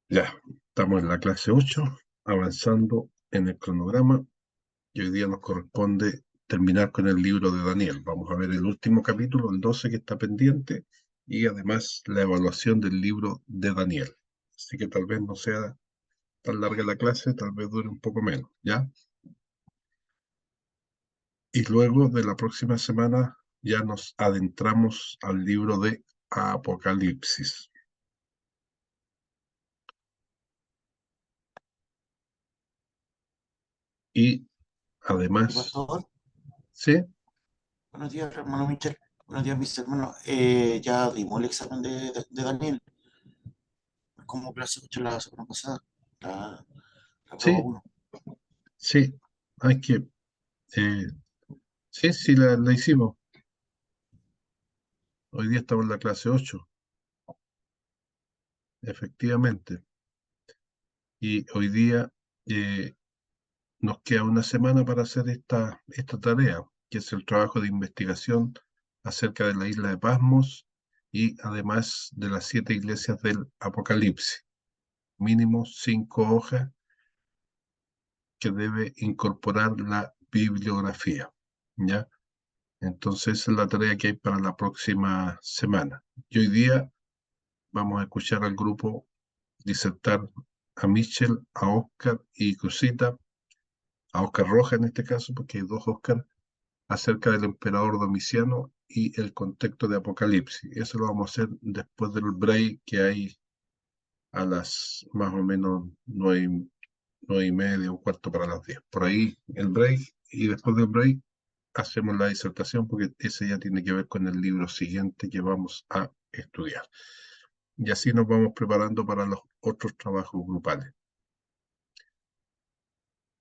Ya, estamos en la clase 8, avanzando en el cronograma, y hoy día nos corresponde terminar con el libro de Daniel. Vamos a ver el último capítulo, el 12, que está pendiente, y además la evaluación del libro de Daniel. Así que tal vez no sea tan larga la clase, tal vez dure un poco menos, ¿ya? Y luego de la próxima semana ya nos adentramos al libro de Apocalipsis. Y Y además, pastor, ¿sí? buenos días, hermano Michel. Buenos días, mis hermanos. Ya dimos el examen de Daniel, como clase 8 la semana pasada, la prueba Sí, 1. sí, hay que Eh, sí, sí, la hicimos. Hoy día estamos en la clase 8, efectivamente. Y hoy día eh, nos queda una semana para hacer esta tarea, que es el trabajo de investigación acerca de la isla de Pasmos y además de las 7 iglesias del Apocalipsis. Mínimo 5 hojas que debe incorporar la bibliografía. ¿Ya? Entonces, esa es la tarea que hay para la próxima semana. Y hoy día vamos a escuchar al grupo disertar a Mitchell, a Oscar y Cosita, a Oscar Roja en este caso, porque hay dos Oscar, acerca del emperador Domiciano y el contexto de Apocalipsis. Eso lo vamos a hacer después del break que hay a las más o menos 9:30, un cuarto para las 10. Por ahí el break, y después del break hacemos la disertación, porque ese ya tiene que ver con el libro siguiente que vamos a estudiar. Y así nos vamos preparando para los otros trabajos grupales.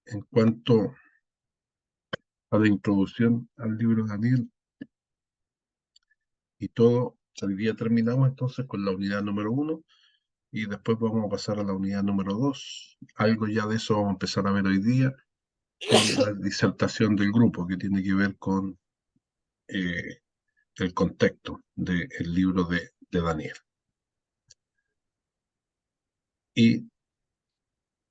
En cuanto a la introducción al libro de Daniel y todo, hoy día terminamos entonces con la unidad número 1 y después vamos a pasar a la unidad número 2. Algo ya de eso vamos a empezar a ver hoy día con la disertación del grupo, que tiene que ver con eh, el contexto del libro de Daniel. Y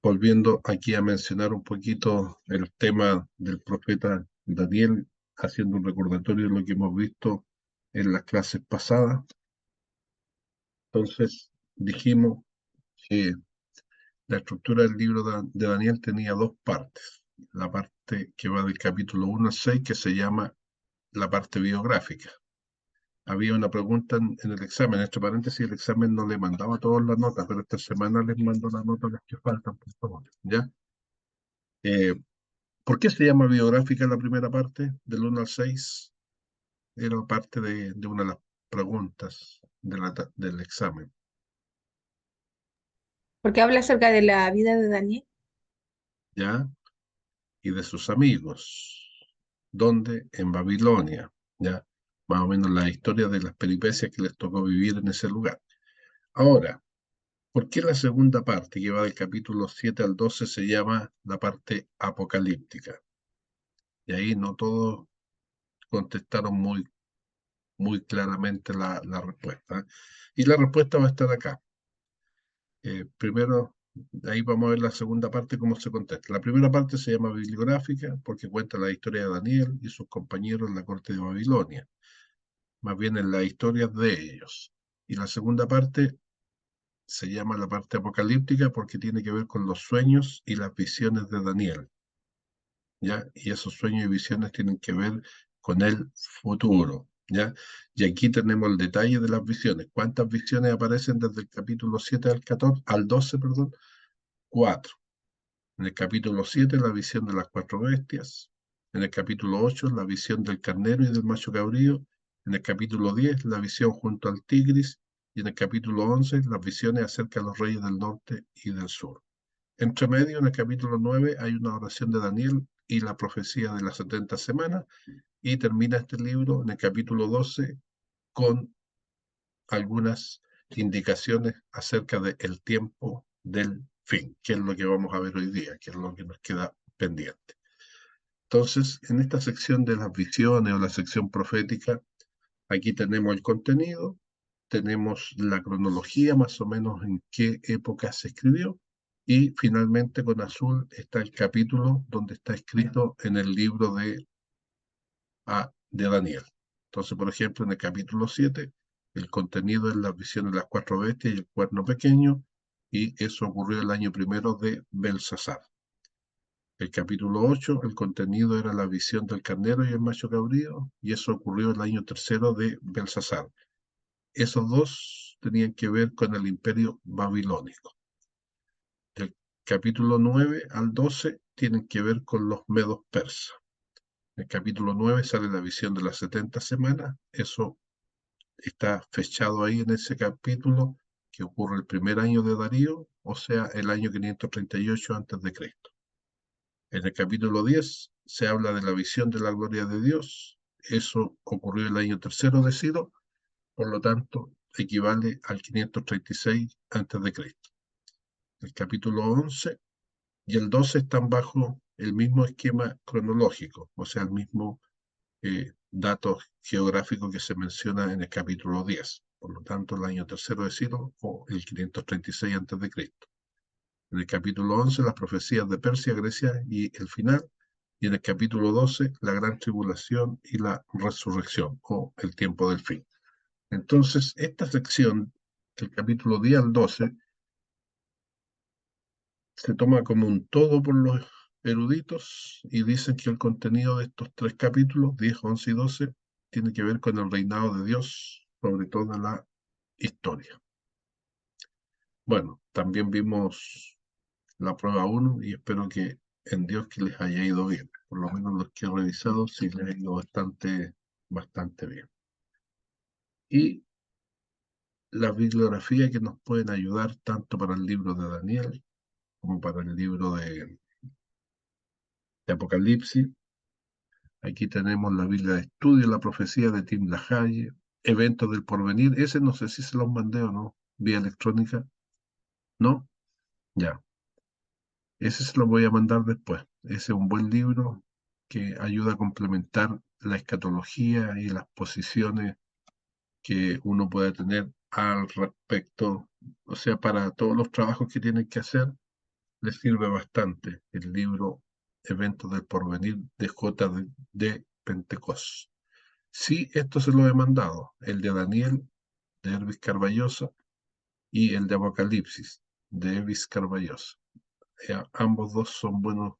volviendo aquí a mencionar un poquito el tema del profeta Daniel, haciendo un recordatorio de lo que hemos visto en las clases pasadas. Entonces, dijimos que la estructura del libro de Daniel tenía dos partes. La parte que va del capítulo 1 al 6, que se llama la parte biográfica. Había una pregunta en el examen, entre paréntesis, el examen no le mandaba todas las notas, pero esta semana les mando las notas las que faltan, por favor, ¿ya? Eh, ¿Por qué se llama biográfica la primera parte, del 1 al 6? Era parte de una de las preguntas del examen, Porque habla acerca de la vida de Daniel. ¿ya? Y de sus amigos. ¿Dónde? En Babilonia, ¿ya? Más o menos la historia de las peripecias que les tocó vivir en ese lugar. Ahora, ¿por qué la segunda parte, que va del capítulo 7 al 12, se llama la parte apocalíptica? Y ahí no todos contestaron muy claramente la respuesta. Y la respuesta va a estar acá. Primero, ahí vamos a ver la segunda parte, cómo se contesta. La primera parte se llama bibliográfica porque cuenta la historia de Daniel y sus compañeros en la corte de Babilonia, más bien en las historias de ellos. Y la segunda parte se llama la parte apocalíptica porque tiene que ver con los sueños y las visiones de Daniel, ¿ya? Y esos sueños y visiones tienen que ver con el futuro, ¿ya? Y aquí tenemos el detalle de las visiones. ¿Cuántas visiones aparecen desde el capítulo 7 al 12, perdón? 4. En el capítulo 7, la visión de las 4 bestias. En el capítulo 8, la visión del carnero y del macho cabrío. En el capítulo 10, la visión junto al Tigris. Y en el capítulo 11, las visiones acerca de los reyes del norte y del sur. Entre medio, en el capítulo 9, hay una oración de Daniel y la profecía de las 70 semanas. Y termina este libro en el capítulo 12 con algunas indicaciones acerca del tiempo del fin, que es lo que vamos a ver hoy día, que es lo que nos queda pendiente. Entonces, en esta sección de las visiones o la sección profética, aquí tenemos el contenido, tenemos la cronología más o menos en qué época se escribió. Y finalmente con azul está el capítulo donde está escrito en el libro de Daniel. Entonces, por ejemplo, en el capítulo 7, el contenido es la visión de las 4 bestias y el cuerno pequeño, y eso ocurrió el año primero de Belsasar. El capítulo 8, el contenido era la visión del carnero y el macho cabrío, y eso ocurrió el año tercero de Belsasar. Esos dos tenían que ver con el imperio babilónico. Del capítulo 9 al 12 tienen que ver con los medos persas. En el capítulo 9 sale la visión de las 70 semanas. Eso está fechado ahí en ese capítulo, que ocurre el primer año de Darío, o sea, el año 538 a.C. En el capítulo 10 se habla de la visión de la gloria de Dios. Eso ocurrió el año tercero de Ciro, por lo tanto, equivale al 536 a.C. El capítulo 11 y el 12 están bajo el mismo esquema cronológico, o sea, el mismo dato geográfico que se menciona en el capítulo 10. Por lo tanto, el año tercero de Ciro o el 536 a.C. En el capítulo 11, las profecías de Persia, Grecia y el final. Y en el capítulo 12, la gran tribulación y la resurrección o el tiempo del fin. Entonces, esta sección, del capítulo 10 al 12, se toma como un todo por los eruditos y dicen que el contenido de estos 3 capítulos, 10, 11 y 12, tiene que ver con el reinado de Dios sobre toda la historia. Bueno, también vimos la prueba 1 y espero que en Dios que les haya ido bien. Por lo menos los que he revisado sí les ha ido bastante bien. Y la bibliografía que nos pueden ayudar tanto para el libro de Daniel como para el libro de Apocalipsis. Aquí tenemos la Biblia de Estudio, la profecía de Tim LaHaye, Eventos del Porvenir. Ese no sé si se los mandé o no, vía electrónica. ¿No? Ya. Ese se lo voy a mandar después. Ese es un buen libro que ayuda a complementar la escatología y las posiciones que uno puede tener al respecto. O sea, para todos los trabajos que tienen que hacer, les sirve bastante el libro Eventos del Porvenir de J.D. Pentecost. Sí, esto se lo he mandado, el de Daniel, de Elvis Carballosa, y el de Apocalipsis, de Elvis Carballosa. Ambos dos son buenos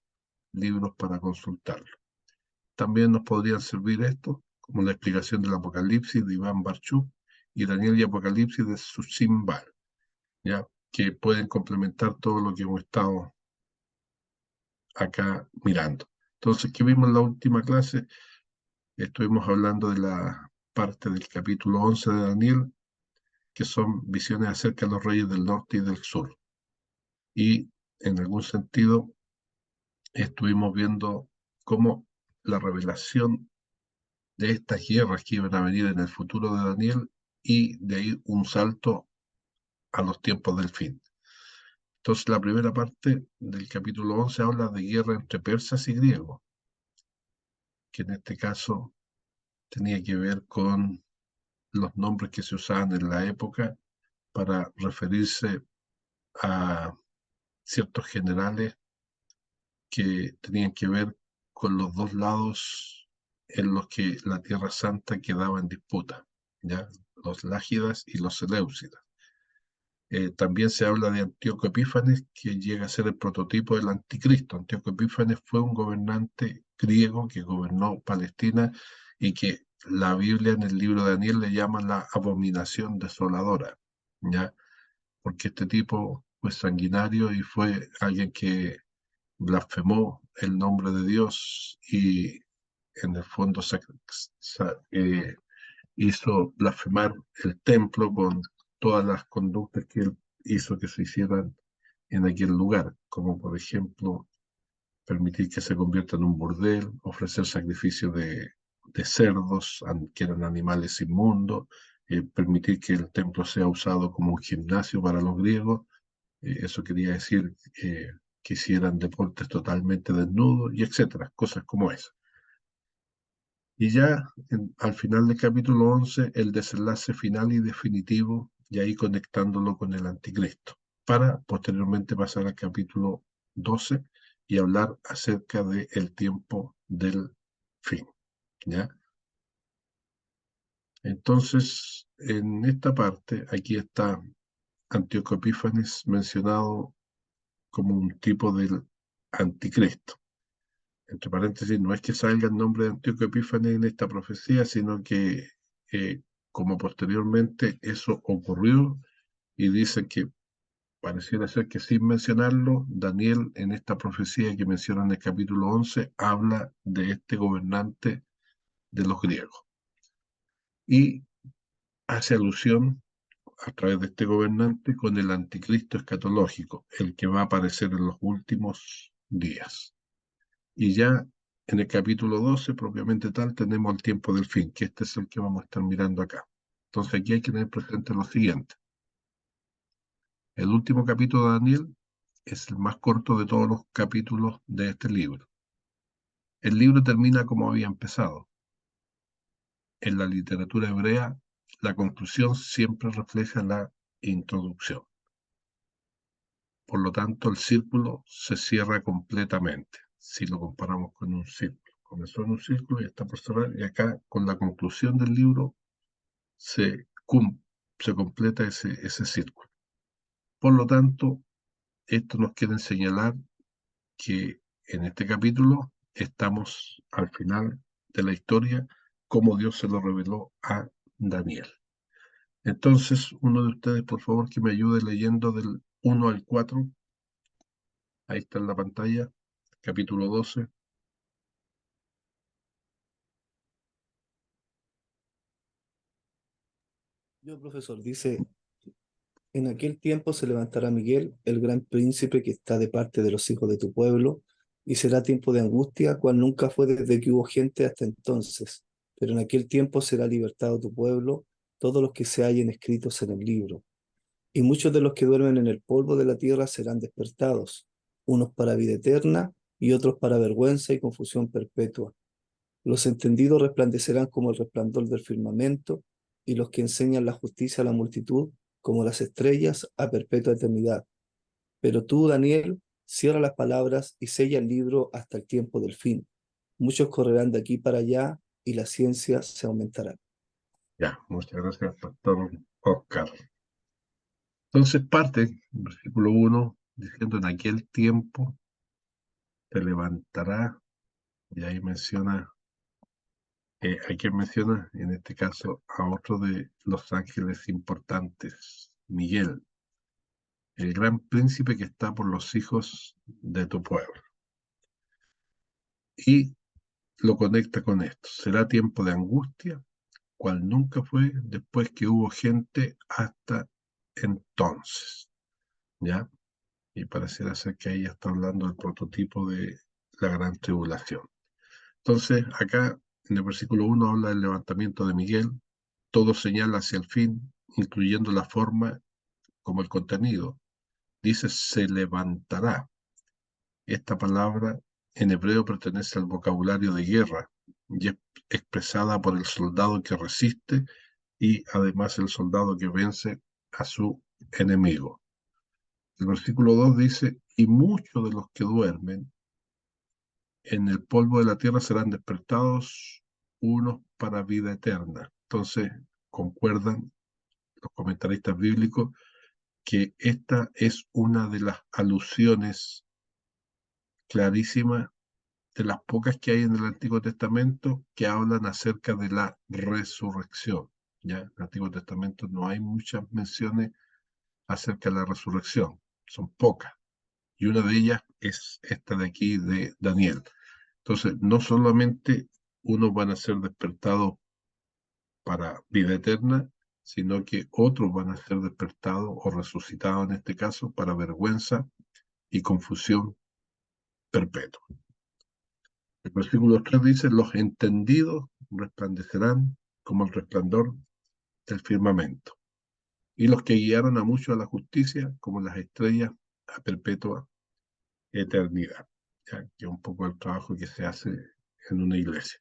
libros para consultarlo. También nos podrían servir estos, como la explicación del Apocalipsis de Iván Barchuk y Daniel y Apocalipsis de Sushim Bal, ¿ya? Que pueden complementar todo lo que hemos estado acá mirando. Entonces, ¿qué vimos en la última clase? Estuvimos hablando de la parte del capítulo 11 de Daniel, que son visiones acerca de los reyes del norte y del sur. Y en algún sentido estuvimos viendo cómo la revelación de estas guerras que iban a venir en el futuro de Daniel y de ahí un salto a los tiempos del fin. Entonces la primera parte del capítulo 11 habla de guerra entre persas y griegos, que en este caso tenía que ver con los nombres que se usaban en la época para referirse a ciertos generales que tenían que ver con los dos lados en los que la Tierra Santa quedaba en disputa, ¿ya? Los Lágidas y los Seleucidas. También se habla de Antíoco Epífanes, que llega a ser el prototipo del anticristo. Antíoco Epífanes fue un gobernante griego que gobernó Palestina y que la Biblia en el libro de Daniel le llama la abominación desoladora, ¿ya? Porque este tipo fue sanguinario y fue alguien que blasfemó el nombre de Dios y en el fondo hizo blasfemar el templo con todas las conductas que él hizo que se hicieran en aquel lugar, como por ejemplo permitir que se convierta en un burdel, ofrecer sacrificios de cerdos, que eran animales inmundos, permitir que el templo sea usado como un gimnasio para los griegos. Eso quería decir que hicieran deportes totalmente desnudos y etcétera, cosas como esas. Y ya al final del capítulo 11, el desenlace final y definitivo, y ahí conectándolo con el anticristo, para posteriormente pasar al capítulo 12 y hablar acerca del tiempo del fin. ¿Ya? Entonces, en esta parte, aquí está Antíoco Epífanes mencionado como un tipo del anticristo. Entre paréntesis, no es que salga el nombre de Antíoco Epífanes en esta profecía, sino que como posteriormente eso ocurrió y dice que pareciera ser que sin mencionarlo, Daniel en esta profecía que menciona en el capítulo 11 habla de este gobernante de los griegos y hace alusión a través de este gobernante con el anticristo escatológico, el que va a aparecer en los últimos días. Y ya en el capítulo 12, propiamente tal, tenemos el tiempo del fin, que este es el que vamos a estar mirando acá. Entonces aquí hay que tener presente lo siguiente. El último capítulo de Daniel es el más corto de todos los capítulos de este libro. El libro termina como había empezado. En la literatura hebrea, la conclusión siempre refleja la introducción. Por lo tanto, el círculo se cierra completamente, si lo comparamos con un círculo. Comenzó en un círculo y está por cerrar, y acá, con la conclusión del libro, se completa ese círculo. Por lo tanto, esto nos quiere señalar que en este capítulo estamos al final de la historia, como Dios se lo reveló a Daniel. Entonces, uno de ustedes, por favor, que me ayude leyendo del 1 al 4. Ahí está en la pantalla, capítulo 12. Yo, profesor, dice, en aquel tiempo se levantará Miguel, el gran príncipe que está de parte de los hijos de tu pueblo, y será tiempo de angustia, cual nunca fue desde que hubo gente hasta entonces. Pero en aquel tiempo será libertado tu pueblo, todos los que se hallen escritos en el libro. Y muchos de los que duermen en el polvo de la tierra serán despertados, unos para vida eterna y otros para vergüenza y confusión perpetua. Los entendidos resplandecerán como el resplandor del firmamento, y los que enseñan la justicia a la multitud como las estrellas a perpetua eternidad. Pero tú, Daniel, cierra las palabras y sella el libro hasta el tiempo del fin. Muchos correrán de aquí para allá y la ciencia se aumentará. Ya, muchas gracias, pastor Oscar. Entonces parte, versículo 1, diciendo en aquel tiempo te levantará, y ahí menciona, ¿a quién menciona? En este caso, a otro de los ángeles importantes, Miguel, el gran príncipe que está por los hijos de tu pueblo. Y lo conecta con esto. Será tiempo de angustia, cual nunca fue después que hubo gente hasta entonces. ¿Ya? Y pareciera ser que ahí está hablando del prototipo de la gran tribulación. Entonces, acá en el versículo 1 habla del levantamiento de Miguel, todo señala hacia el fin, incluyendo la forma como el contenido. Dice, se levantará. Esta palabra en hebreo pertenece al vocabulario de guerra y es expresada por el soldado que resiste y además el soldado que vence a su enemigo. El versículo 2 dice, y muchos de los que duermen en el polvo de la tierra serán despertados, unos para vida eterna. Entonces, concuerdan los comentaristas bíblicos que esta es una de las alusiones clarísimas, de las pocas que hay en el Antiguo Testamento, que hablan acerca de la resurrección. Ya en el Antiguo Testamento no hay muchas menciones acerca de la resurrección, son pocas. Y una de ellas es esta de aquí de Daniel. Entonces, no solamente unos van a ser despertados para vida eterna, sino que otros van a ser despertados o resucitados en este caso para vergüenza y confusión perpetua. El versículo 3 dice, los entendidos resplandecerán como el resplandor del firmamento, y los que guiaron a muchos a la justicia como las estrellas a perpetua eternidad. Ya, que es un poco el trabajo que se hace en una iglesia.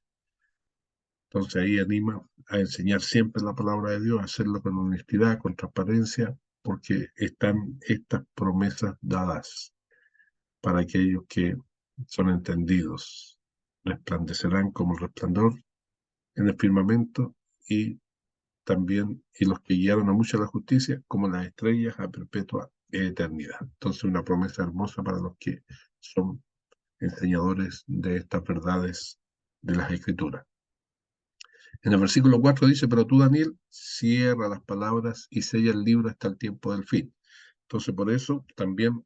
Entonces ahí anima a enseñar siempre la palabra de Dios, a hacerlo con honestidad, con transparencia, porque están estas promesas dadas para aquellos que son entendidos. Resplandecerán como el resplandor en el firmamento y también, y los que guiaron a mucha la justicia, como las estrellas a perpetua eternidad. Entonces, una promesa hermosa para los que son enseñadores de estas verdades de las Escrituras. En el versículo 4 dice, pero tú, Daniel, cierra las palabras y sella el libro hasta el tiempo del fin. Entonces, por eso también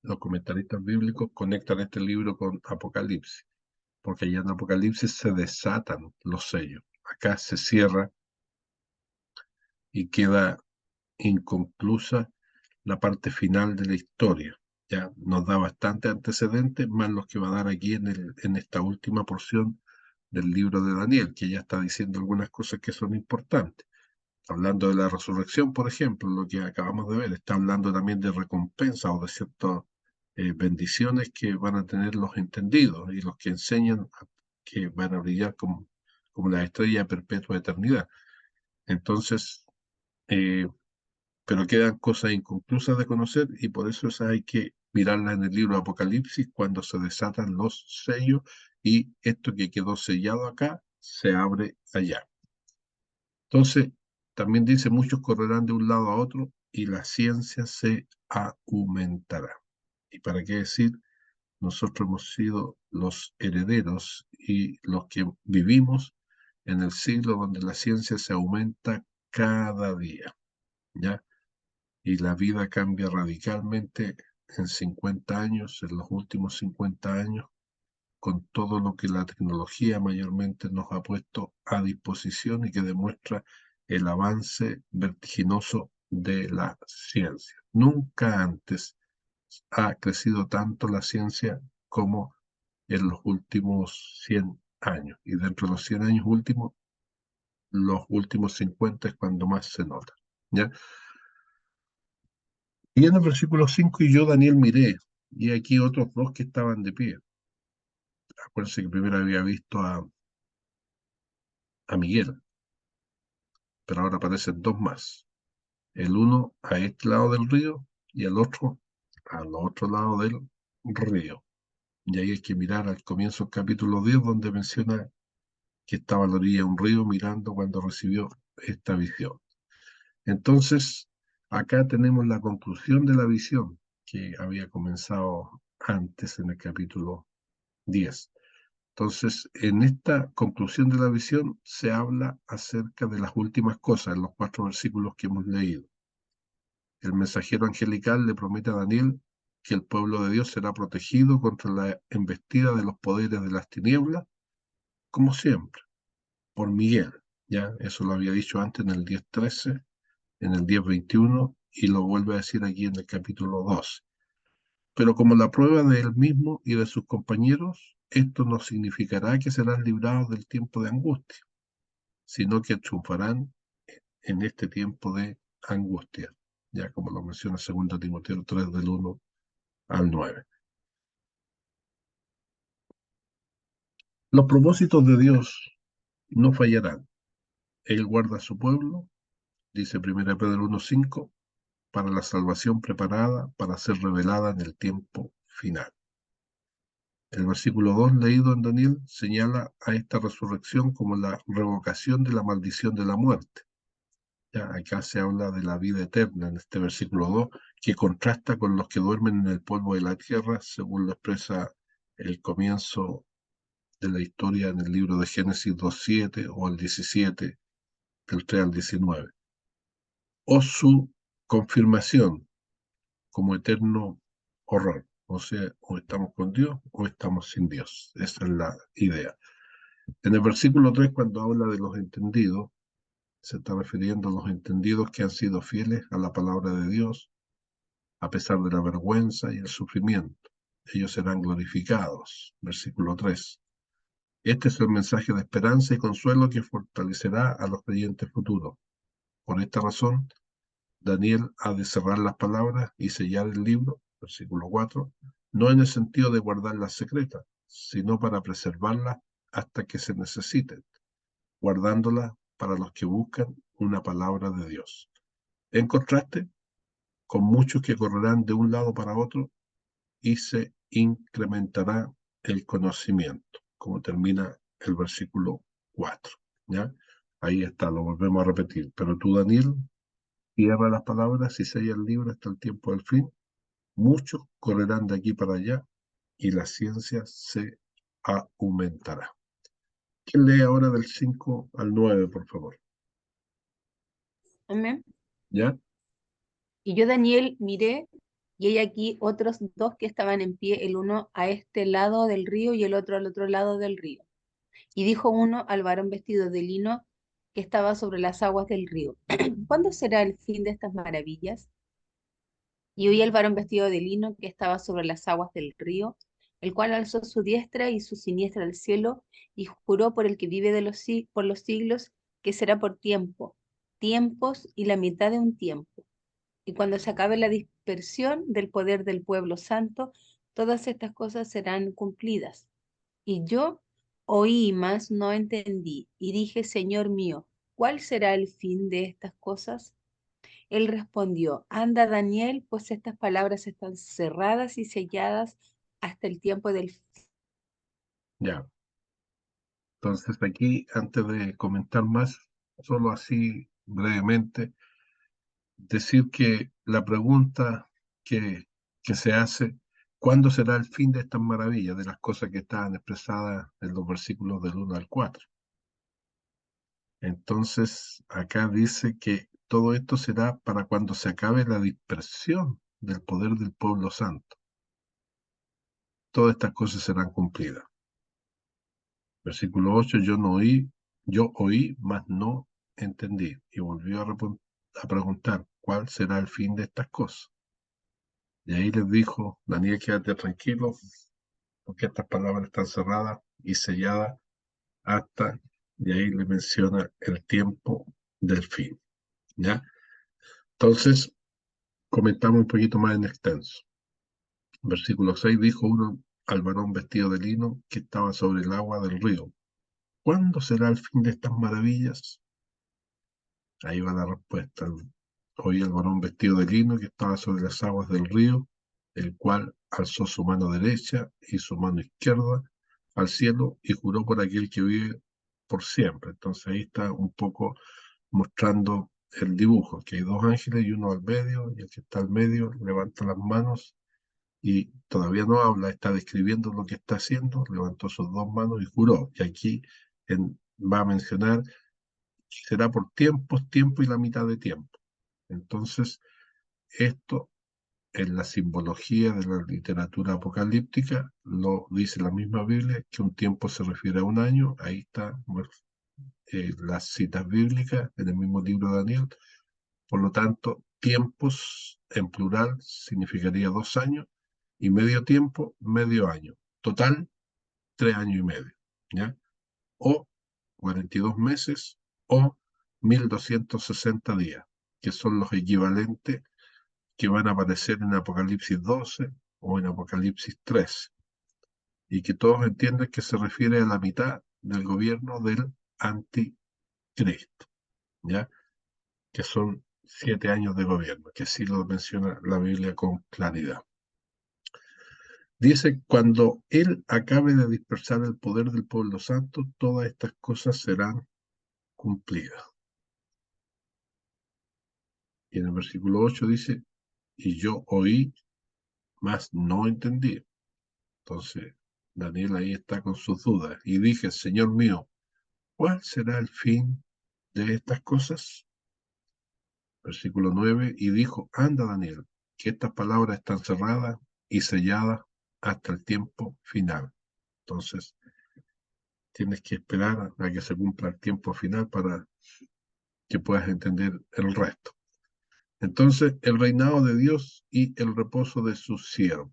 los comentaristas bíblicos conectan este libro con Apocalipsis, porque allá en Apocalipsis se desatan los sellos. Acá se cierra y queda inconclusa la parte final de la historia. Ya nos da bastante antecedentes, más los que va a dar aquí en esta última porción del libro de Daniel, que ya está diciendo algunas cosas que son importantes. Hablando de la resurrección, por ejemplo, lo que acabamos de ver, está hablando también de recompensa o de ciertas bendiciones que van a tener los entendidos y los que enseñan que van a brillar como la estrella perpetua de eternidad. Entonces, pero quedan cosas inconclusas de conocer y por eso esas hay que mirarlas en el libro de Apocalipsis cuando se desatan los sellos y esto que quedó sellado acá se abre allá. Entonces, también dice, muchos correrán de un lado a otro y la ciencia se aumentará. ¿Y para qué decir? Nosotros hemos sido los herederos y los que vivimos en el siglo donde la ciencia se aumenta cada día, ¿ya? Y la vida cambia radicalmente en 50 años, en los últimos 50 años, con todo lo que la tecnología mayormente nos ha puesto a disposición y que demuestra el avance vertiginoso de la ciencia. Nunca antes ha crecido tanto la ciencia como en los últimos 100 años. Y dentro de los 100 años últimos, los últimos 50 es cuando más se nota, ¿ya? Y en el versículo 5, y yo, Daniel, miré, y aquí otros dos que estaban de pie. Acuérdense que primero había visto a Miguel, pero ahora aparecen dos más. El uno a este lado del río y el otro al otro lado del río. Y ahí hay que mirar al comienzo del capítulo 10, donde menciona que estaba a la orilla de un río mirando cuando recibió esta visión. Entonces, acá tenemos la conclusión de la visión que había comenzado antes en el capítulo 10. Entonces, en esta conclusión de la visión se habla acerca de las últimas cosas en los 4 versículos que hemos leído. El mensajero angelical le promete a Daniel que el pueblo de Dios será protegido contra la embestida de los poderes de las tinieblas, como siempre, por Miguel. Ya, eso lo había dicho antes en el 10:13, en el 10:21 y lo vuelve a decir aquí en el capítulo 12. Pero como la prueba de él mismo y de sus compañeros, esto no significará que serán librados del tiempo de angustia, sino que triunfarán en este tiempo de angustia, ya como lo menciona 2 Timoteo 3 del 1 al 9. Los propósitos de Dios no fallarán. Él guarda a su pueblo, dice 1 Pedro 1:5, para la salvación preparada para ser revelada en el tiempo final. El versículo 2 leído en Daniel señala a esta resurrección como la revocación de la maldición de la muerte. Ya, acá se habla de la vida eterna en este versículo 2, que contrasta con los que duermen en el polvo de la tierra, según lo expresa el comienzo de la historia en el libro de Génesis 2:7 o el 17, del 3 al 19. O su confirmación como eterno horror. O sea, o estamos con Dios o estamos sin Dios. Esa es la idea. En el versículo 3, cuando habla de los entendidos, se está refiriendo a los entendidos que han sido fieles a la palabra de Dios, a pesar de la vergüenza y el sufrimiento. Ellos serán glorificados. Versículo 3. Este es el mensaje de esperanza y consuelo que fortalecerá a los creyentes futuros. Por esta razón, Daniel ha de cerrar las palabras y sellar el libro, versículo 4, no en el sentido de guardarlas secretas, sino para preservarlas hasta que se necesiten. guardándola para los que buscan una palabra de Dios. En contraste, con muchos que correrán de un lado para otro y se incrementará el conocimiento, como termina el versículo 4. ¿Ya? Ahí está, lo volvemos a repetir. Pero tú, Daniel, cierra las palabras y sella el libro hasta el tiempo del fin. Muchos correrán de aquí para allá y la ciencia se aumentará. ¿Quién lee ahora del 5 al 9, por favor? Amén. ¿Ya? Y yo, Daniel, miré, y hay aquí otros dos que estaban en pie, el uno a este lado del río y el otro al otro lado del río. Y dijo uno al varón vestido de lino que estaba sobre las aguas del río: ¿Cuándo será el fin de estas maravillas? Y oí al varón vestido de lino que estaba sobre las aguas del río, el cual alzó su diestra y su siniestra al cielo, y juró por el que vive por los siglos, que será por tiempo, tiempos y la mitad de un tiempo. Y cuando se acabe la dispersión del poder del pueblo santo, todas estas cosas serán cumplidas. Y yo oí, mas no entendí, y dije: Señor mío, ¿cuál será el fin de estas cosas? Él respondió: Anda, Daniel, pues estas palabras están cerradas y selladas hasta el tiempo del fin. Ya. Entonces aquí, antes de comentar más, solo así brevemente, decir que la pregunta que se hace, ¿cuándo será el fin de estas maravillas, de las cosas que estaban expresadas en los versículos del 1 al 4? Entonces, acá dice que todo esto será para cuando se acabe la dispersión del poder del pueblo santo. Todas estas cosas serán cumplidas. Versículo 8, yo oí, mas no entendí. Y volvió a preguntar, ¿cuál será el fin de estas cosas? Y ahí les dijo, Daniel, quédate tranquilo, porque estas palabras están cerradas y selladas hasta, y ahí le menciona el tiempo del fin. ¿Ya? Entonces, comentamos un poquito más en extenso. Versículo 6, dijo uno al varón vestido de lino que estaba sobre el agua del río: ¿Cuándo será el fin de estas maravillas? Ahí va la respuesta. Oí el varón vestido de lino que estaba sobre las aguas del río, el cual alzó su mano derecha y su mano izquierda al cielo y juró por aquel que vive por siempre. Entonces ahí está un poco mostrando el dibujo, que hay dos ángeles y uno al medio, y el que está al medio levanta las manos y todavía no habla, está describiendo lo que está haciendo, levantó sus dos manos y juró. Y aquí va a mencionar que será por tiempos, tiempo y la mitad de tiempo. Entonces, esto en la simbología de la literatura apocalíptica lo dice la misma Biblia, que un tiempo se refiere a un año. Ahí está, bueno, las citas bíblicas en el mismo libro de Daniel. Por lo tanto, tiempos en plural significaría 2 años y medio tiempo, medio año. Total, 3 años y medio. ¿Ya? O 42 meses o 1260 días, que son los equivalentes que van a aparecer en Apocalipsis 12 o en Apocalipsis 13, y que todos entienden que se refiere a la mitad del gobierno del anticristo, ¿ya? Que son 7 años de gobierno, que sí lo menciona la Biblia con claridad. Dice, cuando él acabe de dispersar el poder del pueblo santo, todas estas cosas serán cumplidas. Y en el versículo 8 dice, y yo oí, mas no entendí. Entonces, Daniel ahí está con sus dudas. Y dije, Señor mío, ¿cuál será el fin de estas cosas? Versículo 9, y dijo, anda, Daniel, que estas palabras están cerradas y selladas hasta el tiempo final. Entonces, tienes que esperar a que se cumpla el tiempo final para que puedas entender el resto. Entonces, el reinado de Dios y el reposo de sus siervos.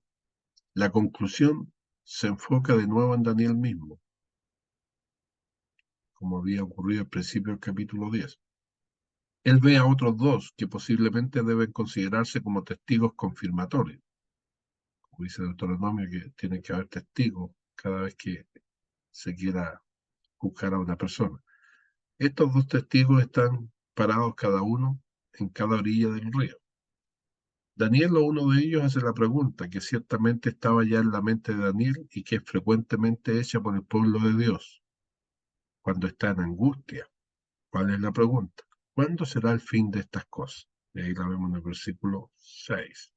La conclusión se enfoca de nuevo en Daniel mismo, como había ocurrido al principio del capítulo 10. Él ve a otros dos que posiblemente deben considerarse como testigos confirmatorios. Como dice Deuteronomio, que tiene que haber testigos cada vez que se quiera juzgar a una persona. Estos dos testigos están parados cada uno en cada orilla del río. Daniel o uno de ellos hace la pregunta que ciertamente estaba ya en la mente de Daniel y que es frecuentemente hecha por el pueblo de Dios cuando está en angustia. ¿Cuál es la pregunta? ¿Cuándo será el fin de estas cosas? Y ahí la vemos en el versículo 6.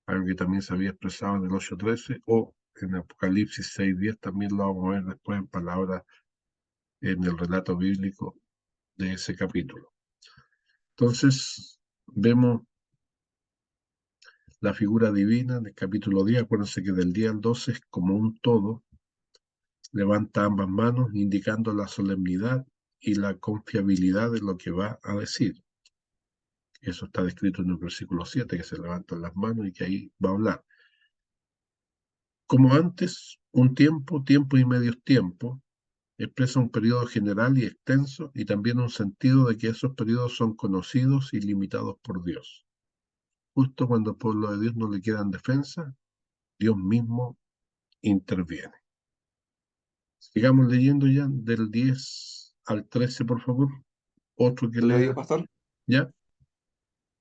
Algo que también se había expresado en el 8:13 o en Apocalipsis 6:10, también lo vamos a ver después en palabras en el relato bíblico de ese capítulo. Entonces, vemos la figura divina en el capítulo 10. Acuérdense que del 10 al 12 es como un todo. Levanta ambas manos indicando la solemnidad y la confiabilidad de lo que va a decir. Eso está descrito en el versículo 7, que se levantan las manos y que ahí va a hablar. Como antes, un tiempo, tiempo y medios tiempo, expresa un periodo general y extenso y también un sentido de que esos periodos son conocidos y limitados por Dios. Justo cuando al pueblo de Dios no le queda en defensa, Dios mismo interviene. Sigamos leyendo ya del 10 al 13, por favor. Otro que ¿Leo yo, lea, pastor? ¿ya?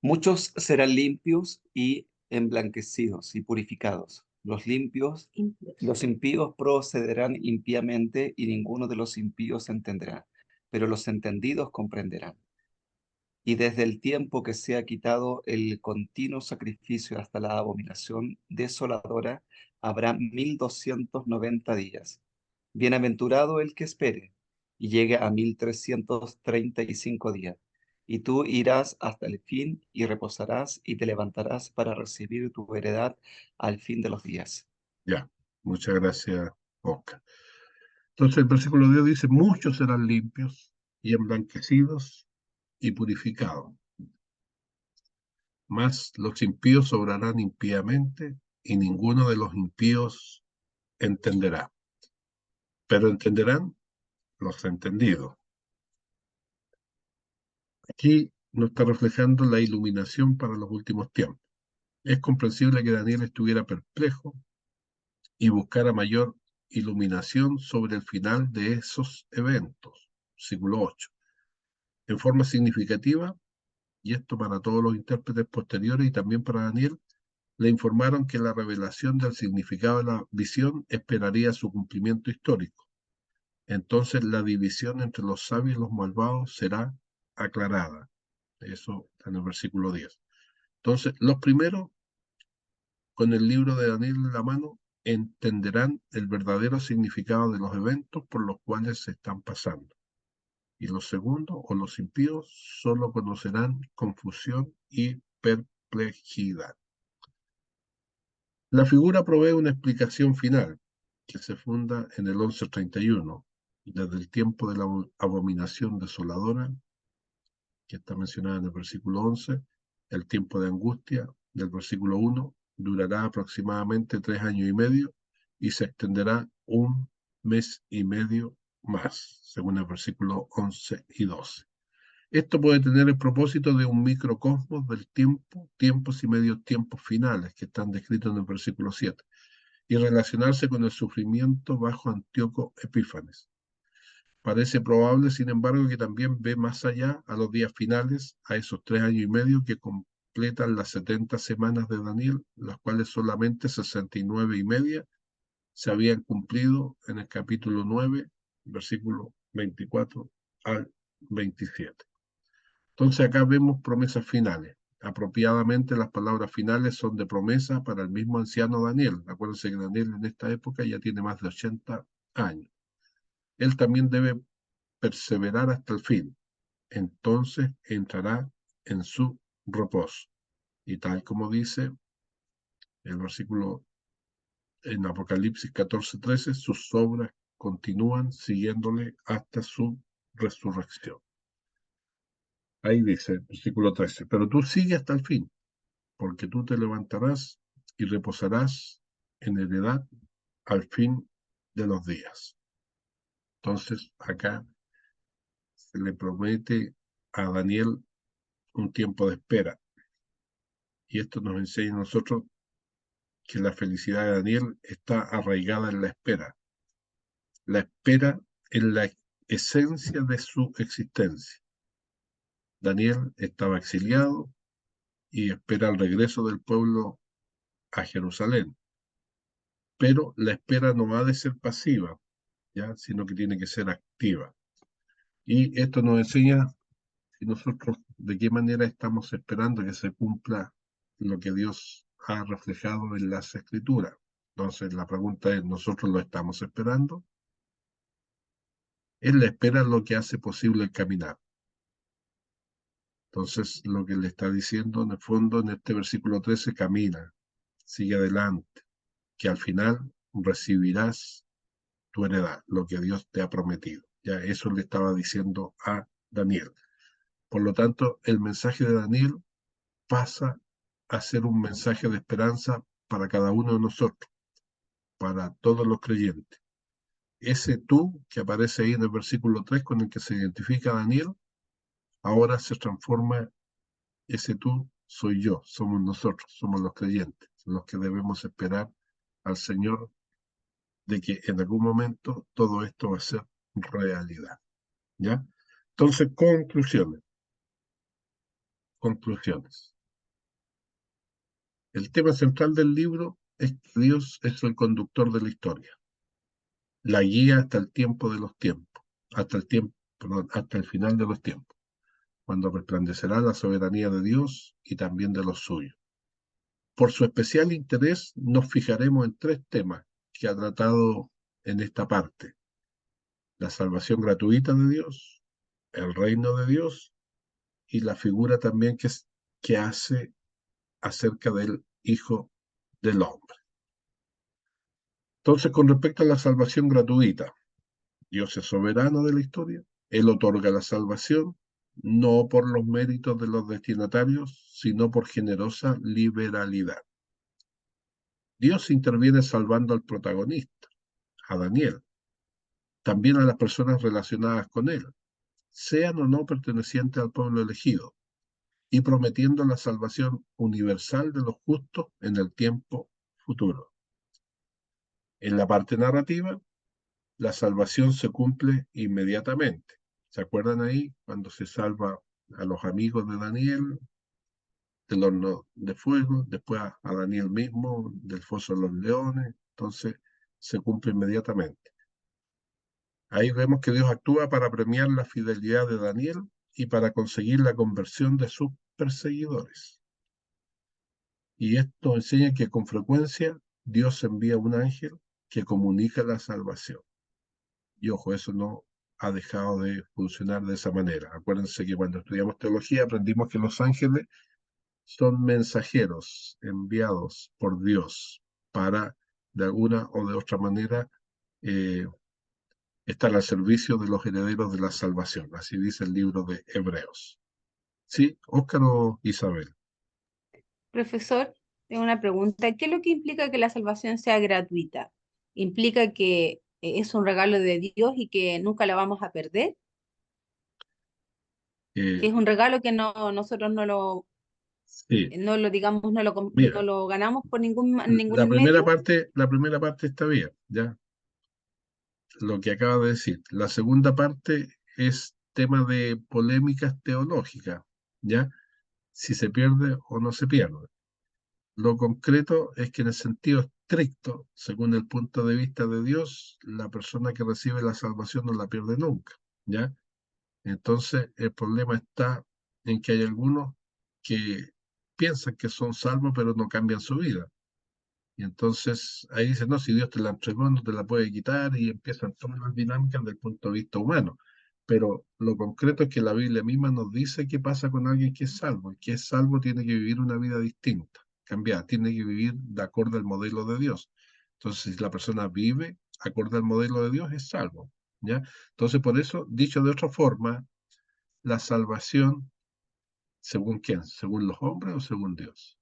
Muchos serán limpios y emblanquecidos y purificados. Los impíos procederán impíamente y ninguno de los impíos entenderá, pero los entendidos comprenderán. Y desde el tiempo que se ha quitado el continuo sacrificio hasta la abominación desoladora, habrá 1290 días. Bienaventurado el que espere y llegue a 1335 días. Y tú irás hasta el fin y reposarás y te levantarás para recibir tu heredad al fin de los días. Ya. Muchas gracias, Oscar. Entonces el versículo 10 dice, muchos serán limpios y emblanquecidos y purificados, mas los impíos obrarán impíamente y ninguno de los impíos entenderá, pero entenderán los entendidos. Aquí nos está reflejando la iluminación para los últimos tiempos. Es comprensible que Daniel estuviera perplejo y buscara mayor iluminación sobre el final de esos eventos. Versículo 8. En forma significativa, y esto para todos los intérpretes posteriores y también para Daniel, le informaron que la revelación del significado de la visión esperaría su cumplimiento histórico. Entonces la división entre los sabios y los malvados será aclarada. Eso está en el versículo 10. Entonces, los primeros, con el libro de Daniel en la mano, entenderán el verdadero significado de los eventos por los cuales se están pasando. Y los segundos, o los impíos, solo conocerán confusión y perplejidad. La figura provee una explicación final, que se funda en el 1131, desde el tiempo de la abominación desoladora, que está mencionada en el versículo 11, el tiempo de angustia, del versículo 1, durará aproximadamente 3 años y medio y se extenderá 1 mes y medio más, según el versículo 11 y 12. Esto puede tener el propósito de un microcosmos del tiempo, tiempos y medios tiempos finales que están descritos en el versículo 7, y relacionarse con el sufrimiento bajo Antíoco Epífanes. Parece probable, sin embargo, que también ve más allá a los días finales, a esos 3 años y medio que completan las 70 semanas de Daniel, las cuales solamente 69 y media se habían cumplido en el capítulo 9, versículo 24 al 27. Entonces acá vemos promesas finales. Apropiadamente las palabras finales son de promesa para el mismo anciano Daniel. Acuérdense que Daniel en esta época ya tiene más de 80 años. Él también debe perseverar hasta el fin. Entonces entrará en su reposo. Y tal como dice el versículo en Apocalipsis 14:13, sus obras continúan siguiéndole hasta su resurrección. Ahí dice, versículo 13, pero tú sigue hasta el fin, porque tú te levantarás y reposarás en heredad al fin de los días. Entonces, acá se le promete a Daniel un tiempo de espera. Y esto nos enseña a nosotros que la felicidad de Daniel está arraigada en la espera. La espera en la esencia de su existencia. Daniel estaba exiliado y espera el regreso del pueblo a Jerusalén. Pero la espera no ha de ser pasiva, ¿ya? Sino que tiene que ser activa. Y esto nos enseña si nosotros de qué manera estamos esperando que se cumpla lo que Dios ha reflejado en las Escrituras. Entonces la pregunta es, ¿nosotros lo estamos esperando? Él la espera lo que hace posible el caminar. Entonces lo que le está diciendo en el fondo en este versículo 13, camina, sigue adelante, que al final recibirás tu heredad, lo que Dios te ha prometido. Ya eso le estaba diciendo a Daniel. Por lo tanto, el mensaje de Daniel pasa a ser un mensaje de esperanza para cada uno de nosotros, para todos los creyentes. Ese tú que aparece ahí en el versículo 3 con el que se identifica a Daniel, ahora se transforma, ese tú soy yo, somos nosotros, somos los creyentes, los que debemos esperar al Señor de que en algún momento todo esto va a ser realidad. ¿Ya? Entonces, conclusiones. El tema central del libro es que Dios es el conductor de la historia, la guía hasta el tiempo de los tiempos, hasta el final de los tiempos, cuando resplandecerá la soberanía de Dios y también de los suyos. Por su especial interés nos fijaremos en tres temas que ha tratado en esta parte: la salvación gratuita de Dios, el reino de Dios y la figura también que hace acerca del Hijo del Hombre. Entonces, con respecto a la salvación gratuita, Dios es soberano de la historia, Él otorga la salvación, no por los méritos de los destinatarios, sino por generosa liberalidad. Dios interviene salvando al protagonista, a Daniel, también a las personas relacionadas con él, sean o no pertenecientes al pueblo elegido, y prometiendo la salvación universal de los justos en el tiempo futuro. En la parte narrativa, la salvación se cumple inmediatamente. ¿Se acuerdan ahí cuando se salva a los amigos de Daniel del horno de fuego, después a Daniel mismo del foso de los leones? Entonces se cumple inmediatamente. Ahí vemos que Dios actúa para premiar la fidelidad de Daniel y para conseguir la conversión de sus perseguidores. Y esto enseña que con frecuencia Dios envía un ángel que comunica la salvación. Y ojo, eso no ha dejado de funcionar de esa manera. Acuérdense que cuando estudiamos teología aprendimos que los ángeles son mensajeros enviados por Dios para, de alguna o de otra manera, estar al servicio de los herederos de la salvación. Así dice el libro de Hebreos. ¿Sí, Óscar o Isabel? Profesor, tengo una pregunta. ¿Qué es lo que implica que la salvación sea gratuita? ¿Implica que es un regalo de Dios y que nunca la vamos a perder? ¿Que Eh, es un regalo que nosotros sí, digamos, no mira, lo ganamos por la ningún primera medio? parte, la primera parte está bien, ya, lo que acaba de decir. La segunda parte es tema de polémicas teológicas, ya, si se pierde o no se pierde. Lo concreto es que en el sentido estricto, según el punto de vista de Dios, la persona que recibe la salvación no la pierde nunca, ¿ya? Entonces, el problema está en que hay algunos que piensan que son salvos, pero no cambian su vida. Y entonces ahí dicen, no, si Dios te la entregó, no te la puede quitar, y empiezan todas las dinámicas desde el punto de vista humano. Pero lo concreto es que la Biblia misma nos dice qué pasa con alguien que es salvo. El que es salvo tiene que vivir una vida distinta, cambiada, tiene que vivir de acuerdo al modelo de Dios. Entonces, si la persona vive acorde al modelo de Dios, es salvo, ¿ya? Entonces, por eso, dicho de otra forma, la salvación, ¿según quién? ¿Según los hombres o según Dios?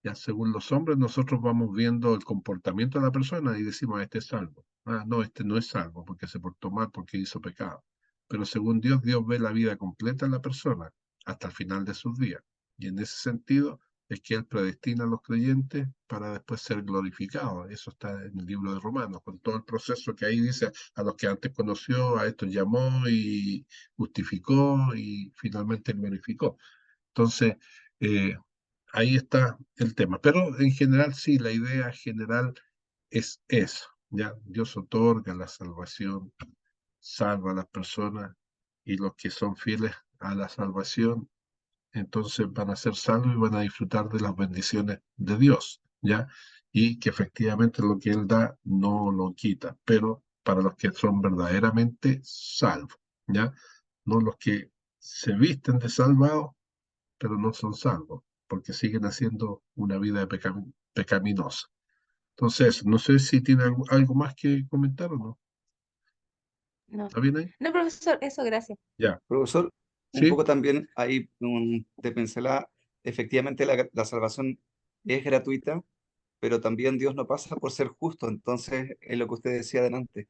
Ya según los hombres, nosotros vamos viendo el comportamiento de la persona y decimos, este es salvo. Ah, no, este no es salvo porque se portó mal, porque hizo pecado. Pero según Dios, Dios ve la vida completa en la persona hasta el final de sus días. Y en ese sentido, es que Él predestina a los creyentes para después ser glorificados. Eso está en el libro de Romanos, con todo el proceso que ahí dice, a los que antes conoció, a estos llamó y justificó y finalmente glorificó. Entonces, ahí está el tema. Pero en general, sí, la idea general es eso, ¿ya? Dios otorga la salvación, salva a las personas y los que son fieles a la salvación entonces van a ser salvos y van a disfrutar de las bendiciones de Dios, ¿ya? Y que efectivamente lo que Él da no lo quita, pero para los que son verdaderamente salvos, ¿ya? No los que se visten de salvados, pero no son salvos, porque siguen haciendo una vida pecaminosa. Entonces, no sé si tiene algo más que comentar o no. No, ¿Está bien ahí? no, profesor, eso, gracias. Ya. Profesor, un ¿Sí? poco también ahí de pincelada, efectivamente la salvación es gratuita, pero también Dios no pasa por ser justo, entonces es lo que usted decía adelante.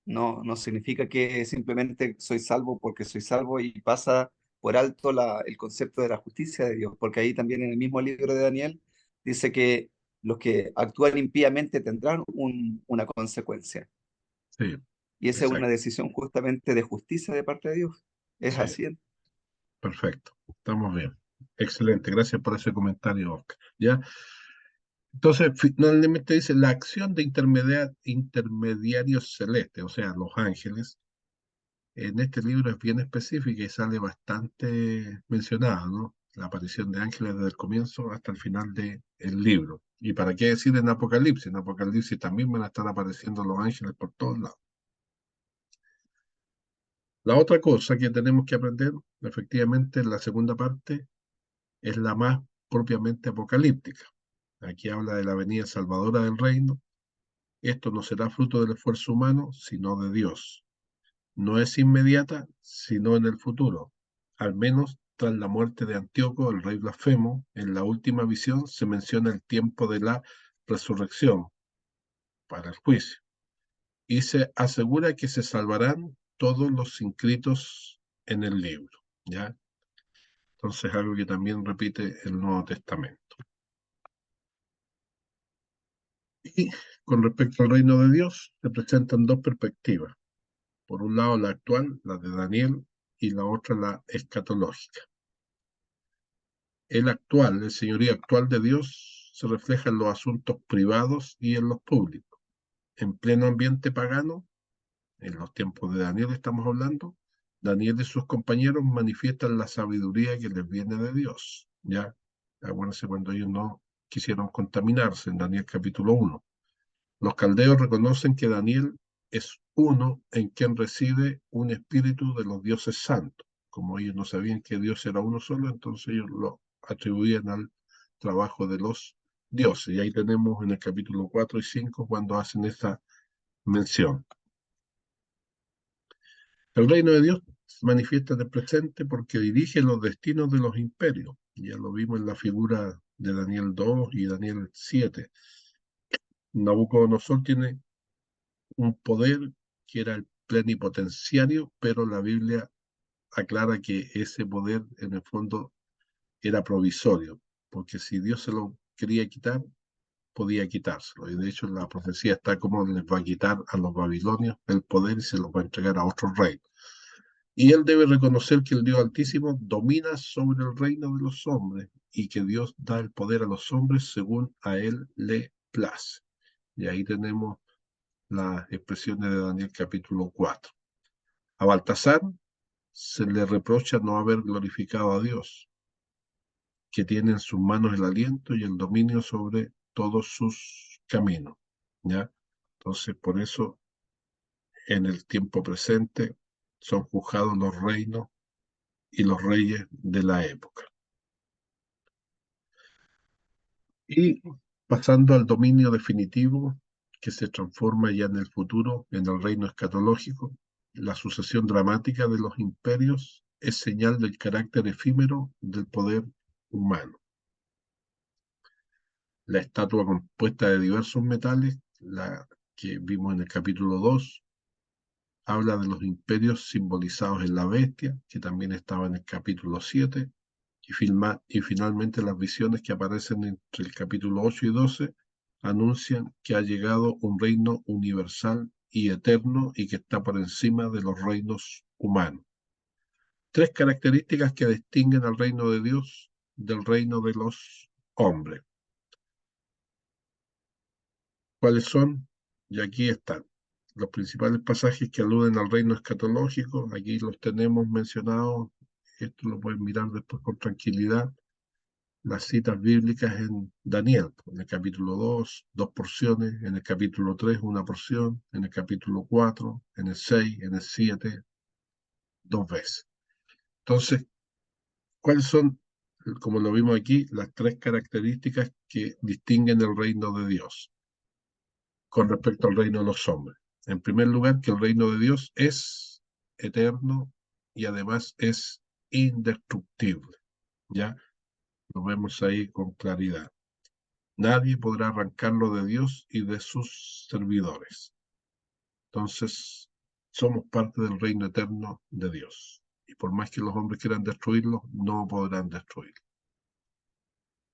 No, no significa que simplemente soy salvo porque soy salvo y pasa por alto el concepto de la justicia de Dios, porque ahí también en el mismo libro de Daniel dice que los que actúan impíamente tendrán una consecuencia. Sí, Y esa es una exacto. decisión justamente de justicia de parte de Dios. Es Sí, así. perfecto. Estamos bien. Excelente. Gracias por ese comentario, Oscar. ¿Ya? Entonces, finalmente dice, la acción de intermediarios celestes, o sea, los ángeles, en este libro es bien específica y sale bastante mencionada, ¿no? La aparición de ángeles desde el comienzo hasta el final del libro. ¿Y para qué decir en Apocalipsis? En Apocalipsis también van a estar apareciendo los ángeles por todos lados. La otra cosa que tenemos que aprender, efectivamente, en la segunda parte, es la más propiamente apocalíptica. Aquí habla de la venida salvadora del reino. Esto no será fruto del esfuerzo humano, sino de Dios. No es inmediata, sino en el futuro. Al menos tras la muerte de Antíoco, el rey blasfemo, en la última visión se menciona el tiempo de la resurrección para el juicio. Y se asegura que se salvarán todos los inscritos en el libro. ¿Ya? Entonces, algo que también repite el Nuevo Testamento. Y con respecto al reino de Dios, se presentan dos perspectivas. Por un lado, la actual, la de Daniel, y la otra, la escatológica. El señorío actual de Dios, se refleja en los asuntos privados y en los públicos. En pleno ambiente pagano, en los tiempos de Daniel estamos hablando, Daniel y sus compañeros manifiestan la sabiduría que les viene de Dios. Ya, acuérdense cuando ellos no quisieron contaminarse en Daniel capítulo 1. Los caldeos reconocen que Daniel es uno en quien reside un espíritu de los dioses santos. Como ellos no sabían que Dios era uno solo, entonces ellos lo atribuían al trabajo de los dioses. Y ahí tenemos en el capítulo 4 y 5 cuando hacen esta mención. El reino de Dios se manifiesta en el presente porque dirige los destinos de los imperios. Ya lo vimos en la figura de Daniel 2 y Daniel 7. Nabucodonosor tiene un poder que era el plenipotenciario, pero la Biblia aclara que ese poder en el fondo era provisorio, porque si Dios se lo quería quitar, podía quitárselo. Y de hecho la profecía está como les va a quitar a los babilonios el poder y se los va a entregar a otro rey. Y él debe reconocer que el Dios Altísimo domina sobre el reino de los hombres y que Dios da el poder a los hombres según a él le place. Y ahí tenemos las expresiones de Daniel capítulo 4. A Baltasar se le reprocha no haber glorificado a Dios, que tiene en sus manos el aliento y el dominio sobre todos sus caminos. ¿Ya? Entonces, por eso, en el tiempo presente, son juzgados los reinos y los reyes de la época. Y pasando al dominio definitivo, que se transforma ya en el futuro, en el reino escatológico, la sucesión dramática de los imperios es señal del carácter efímero del poder humano. La estatua compuesta de diversos metales, la que vimos en el capítulo 2, habla de los imperios simbolizados en la bestia, que también estaba en el capítulo 7, Y finalmente las visiones que aparecen entre el capítulo 8 y 12 anuncian que ha llegado un reino universal y eterno y que está por encima de los reinos humanos. Tres características que distinguen al reino de Dios del reino de los hombres. ¿Cuáles son? Y aquí están. Los principales pasajes que aluden al reino escatológico, aquí los tenemos mencionados, esto lo pueden mirar después con tranquilidad. Las citas bíblicas en Daniel, en el capítulo 2, dos porciones, en el capítulo 3, una porción, en el capítulo 4, en el 6, en el 7, dos veces. Entonces, ¿cuáles son, como lo vimos aquí, las tres características que distinguen el reino de Dios con respecto al reino de los hombres? En primer lugar, que el reino de Dios es eterno y además es indestructible. ¿Ya? Lo vemos ahí con claridad. Nadie podrá arrancarlo de Dios y de sus servidores. Entonces, somos parte del reino eterno de Dios. Y por más que los hombres quieran destruirlo, no podrán destruirlo.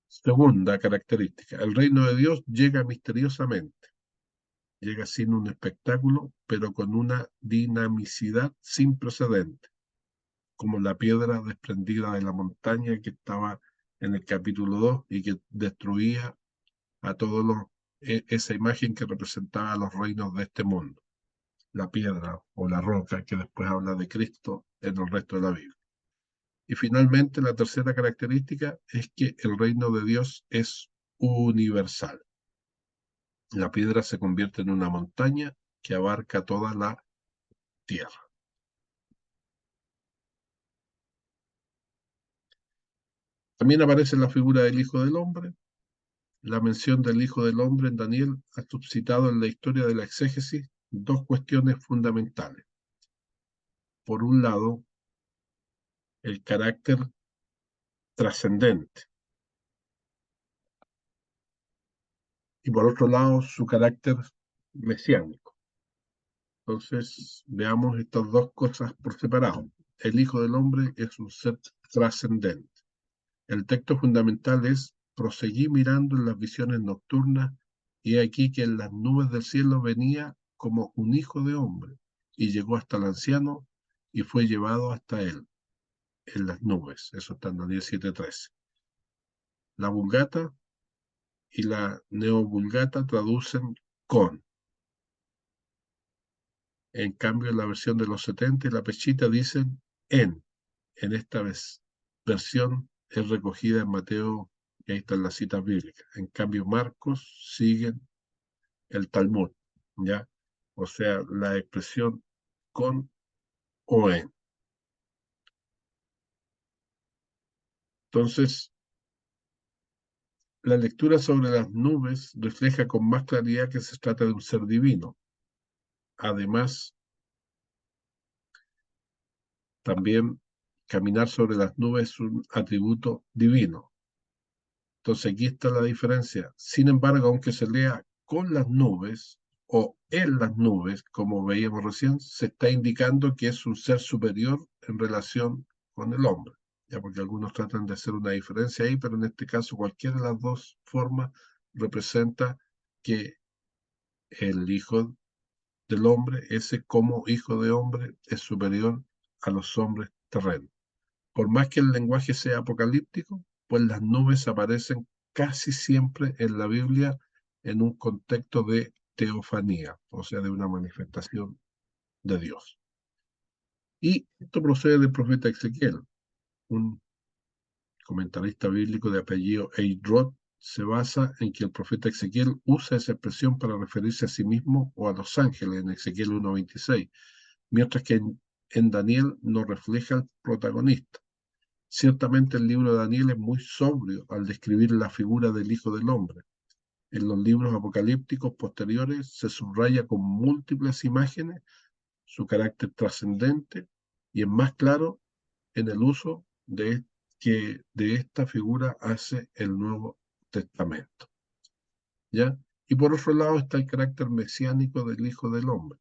Segunda característica, el reino de Dios llega misteriosamente. Llega sin un espectáculo, pero con una dinamicidad sin precedente, como la piedra desprendida de la montaña que estaba en el capítulo 2 y que destruía a todos esa imagen que representaba los reinos de este mundo, la piedra o la roca que después habla de Cristo en el resto de la Biblia. Y finalmente, la tercera característica es que el reino de Dios es universal. La piedra se convierte en una montaña que abarca toda la tierra. También aparece la figura del Hijo del Hombre. La mención del Hijo del Hombre en Daniel ha suscitado en la historia de la exégesis dos cuestiones fundamentales. Por un lado, el carácter trascendente y por otro lado su carácter mesiánico. Entonces, veamos estas dos cosas por separado. El Hijo del Hombre es un ser trascendente. El texto fundamental es: proseguí mirando en las visiones nocturnas y he aquí que en las nubes del cielo venía como un hijo de hombre y llegó hasta el anciano y fue llevado hasta él en las nubes. Eso está en Daniel 7:13. La Vulgata y la Neovulgata traducen con. En cambio, en la versión de los 70 y la Pechita dicen en. En esta versión es recogida en Mateo, y ahí están las citas bíblicas. En cambio, Marcos siguen el Talmud, ¿ya? O sea, la expresión con o en. Entonces, la lectura sobre las nubes refleja con más claridad que se trata de un ser divino. Además, también caminar sobre las nubes es un atributo divino. Entonces aquí está la diferencia. Sin embargo, aunque se lea con las nubes o en las nubes, como veíamos recién, se está indicando que es un ser superior en relación con el hombre. Ya, porque algunos tratan de hacer una diferencia ahí, pero en este caso cualquiera de las dos formas representa que el Hijo del Hombre, ese como Hijo de Hombre, es superior a los hombres terrenos. Por más que el lenguaje sea apocalíptico, pues las nubes aparecen casi siempre en la Biblia en un contexto de teofanía, o sea, de una manifestación de Dios. Y esto procede del profeta Ezequiel. Un comentarista bíblico de apellido Eidrod se basa en que el profeta Ezequiel usa esa expresión para referirse a sí mismo o a los ángeles en Ezequiel 1:26, mientras que en Daniel no refleja al protagonista. Ciertamente el libro de Daniel es muy sobrio al describir la figura del Hijo del Hombre. En los libros apocalípticos posteriores se subraya con múltiples imágenes su carácter trascendente y es más claro en el uso que de esta figura hace el Nuevo Testamento. ¿Ya? Y por otro lado está el carácter mesiánico del Hijo del Hombre.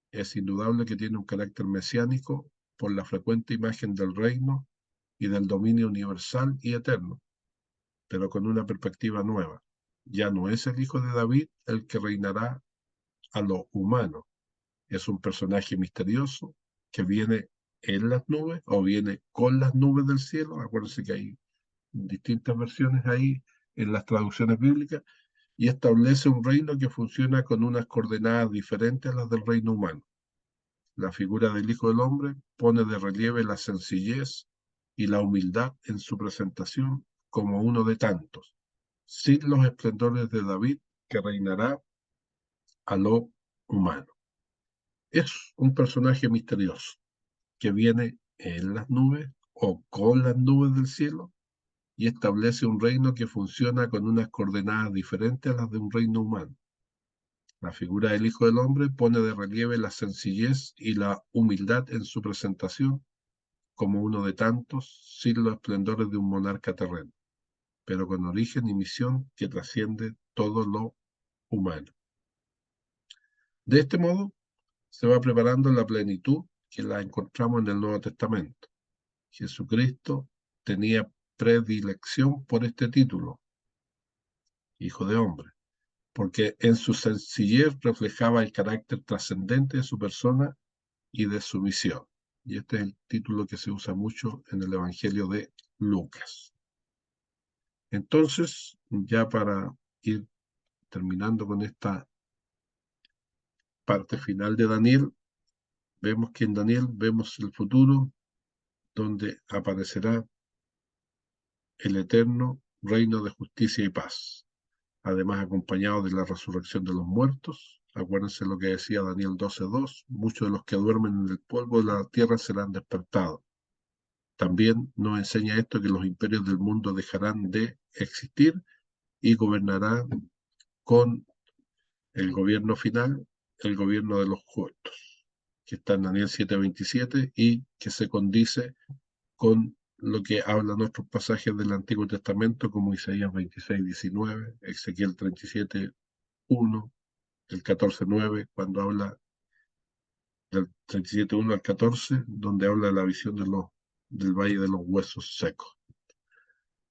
Es indudable que tiene un carácter mesiánico por la frecuente imagen del reino y del dominio universal y eterno, pero con una perspectiva nueva. Ya no es el hijo de David el que reinará a lo humano, es un personaje misterioso que viene en las nubes o viene con las nubes del cielo. Acuérdense que hay distintas versiones ahí en las traducciones bíblicas, y establece un reino que funciona con unas coordenadas diferentes a las del reino humano. La figura del Hijo del Hombre pone de relieve la sencillez y la humildad en su presentación como uno de tantos, sin los esplendores de David, que reinará a lo humano. Es un personaje misterioso que viene en las nubes o con las nubes del cielo y establece un reino que funciona con unas coordenadas diferentes a las de un reino humano. La figura del Hijo del Hombre pone de relieve la sencillez y la humildad en su presentación como uno de tantos, sin los esplendores de un monarca terreno, pero con origen y misión que trasciende todo lo humano. De este modo, se va preparando la plenitud que la encontramos en el Nuevo Testamento. Jesucristo tenía predilección por este título, Hijo de Hombre, porque en su sencillez reflejaba el carácter trascendente de su persona y de su misión. Y este es el título que se usa mucho en el Evangelio de Lucas. Entonces, ya para ir terminando con esta parte final de Daniel, vemos que en Daniel vemos el futuro donde aparecerá el eterno reino de justicia y paz, además acompañado de la resurrección de los muertos. Acuérdense lo que decía Daniel 12:2, muchos de los que duermen en el polvo de la tierra serán despertados. También nos enseña esto, que los imperios del mundo dejarán de existir y gobernarán con el gobierno final, el gobierno de los justos, que está en Daniel 7:27 y que se condice con lo que hablan nuestros pasajes del Antiguo Testamento, como Isaías 26:19, Ezequiel 37:1, el 14:9, cuando habla del 37:1 al 14, donde habla de la visión del valle de los huesos secos.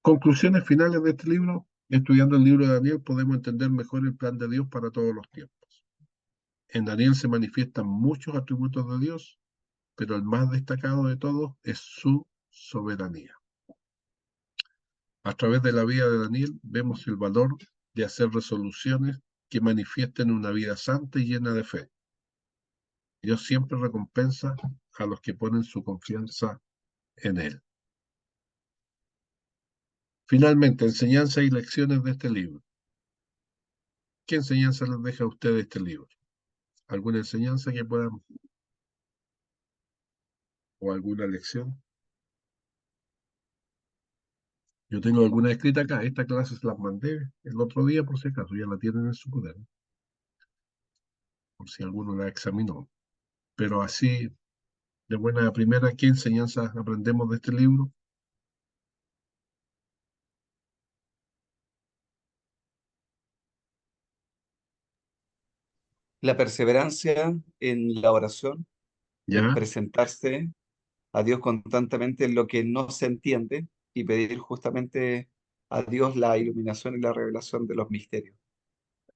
Conclusiones finales de este libro. Estudiando el libro de Daniel podemos entender mejor el plan de Dios para todos los tiempos. En Daniel se manifiestan muchos atributos de Dios, pero el más destacado de todos es su soberanía. A través de la vida de Daniel vemos el valor de hacer resoluciones que manifiesten una vida santa y llena de fe. Dios siempre recompensa a los que ponen su confianza en Él. Finalmente, enseñanzas y lecciones de este libro. ¿Qué enseñanza les deja a ustedes este libro? ¿Alguna enseñanza que puedan, o alguna lección? Yo tengo alguna escrita acá. Esta clase se las mandé el otro día, por si acaso, ya la tienen en su poder, por si alguno la examinó. Pero así, de buena primera, ¿qué enseñanzas aprendemos de este libro? La perseverancia en la oración, en ¿Ya? presentarse a Dios constantemente en lo que no se entiende y pedir justamente a Dios la iluminación y la revelación de los misterios.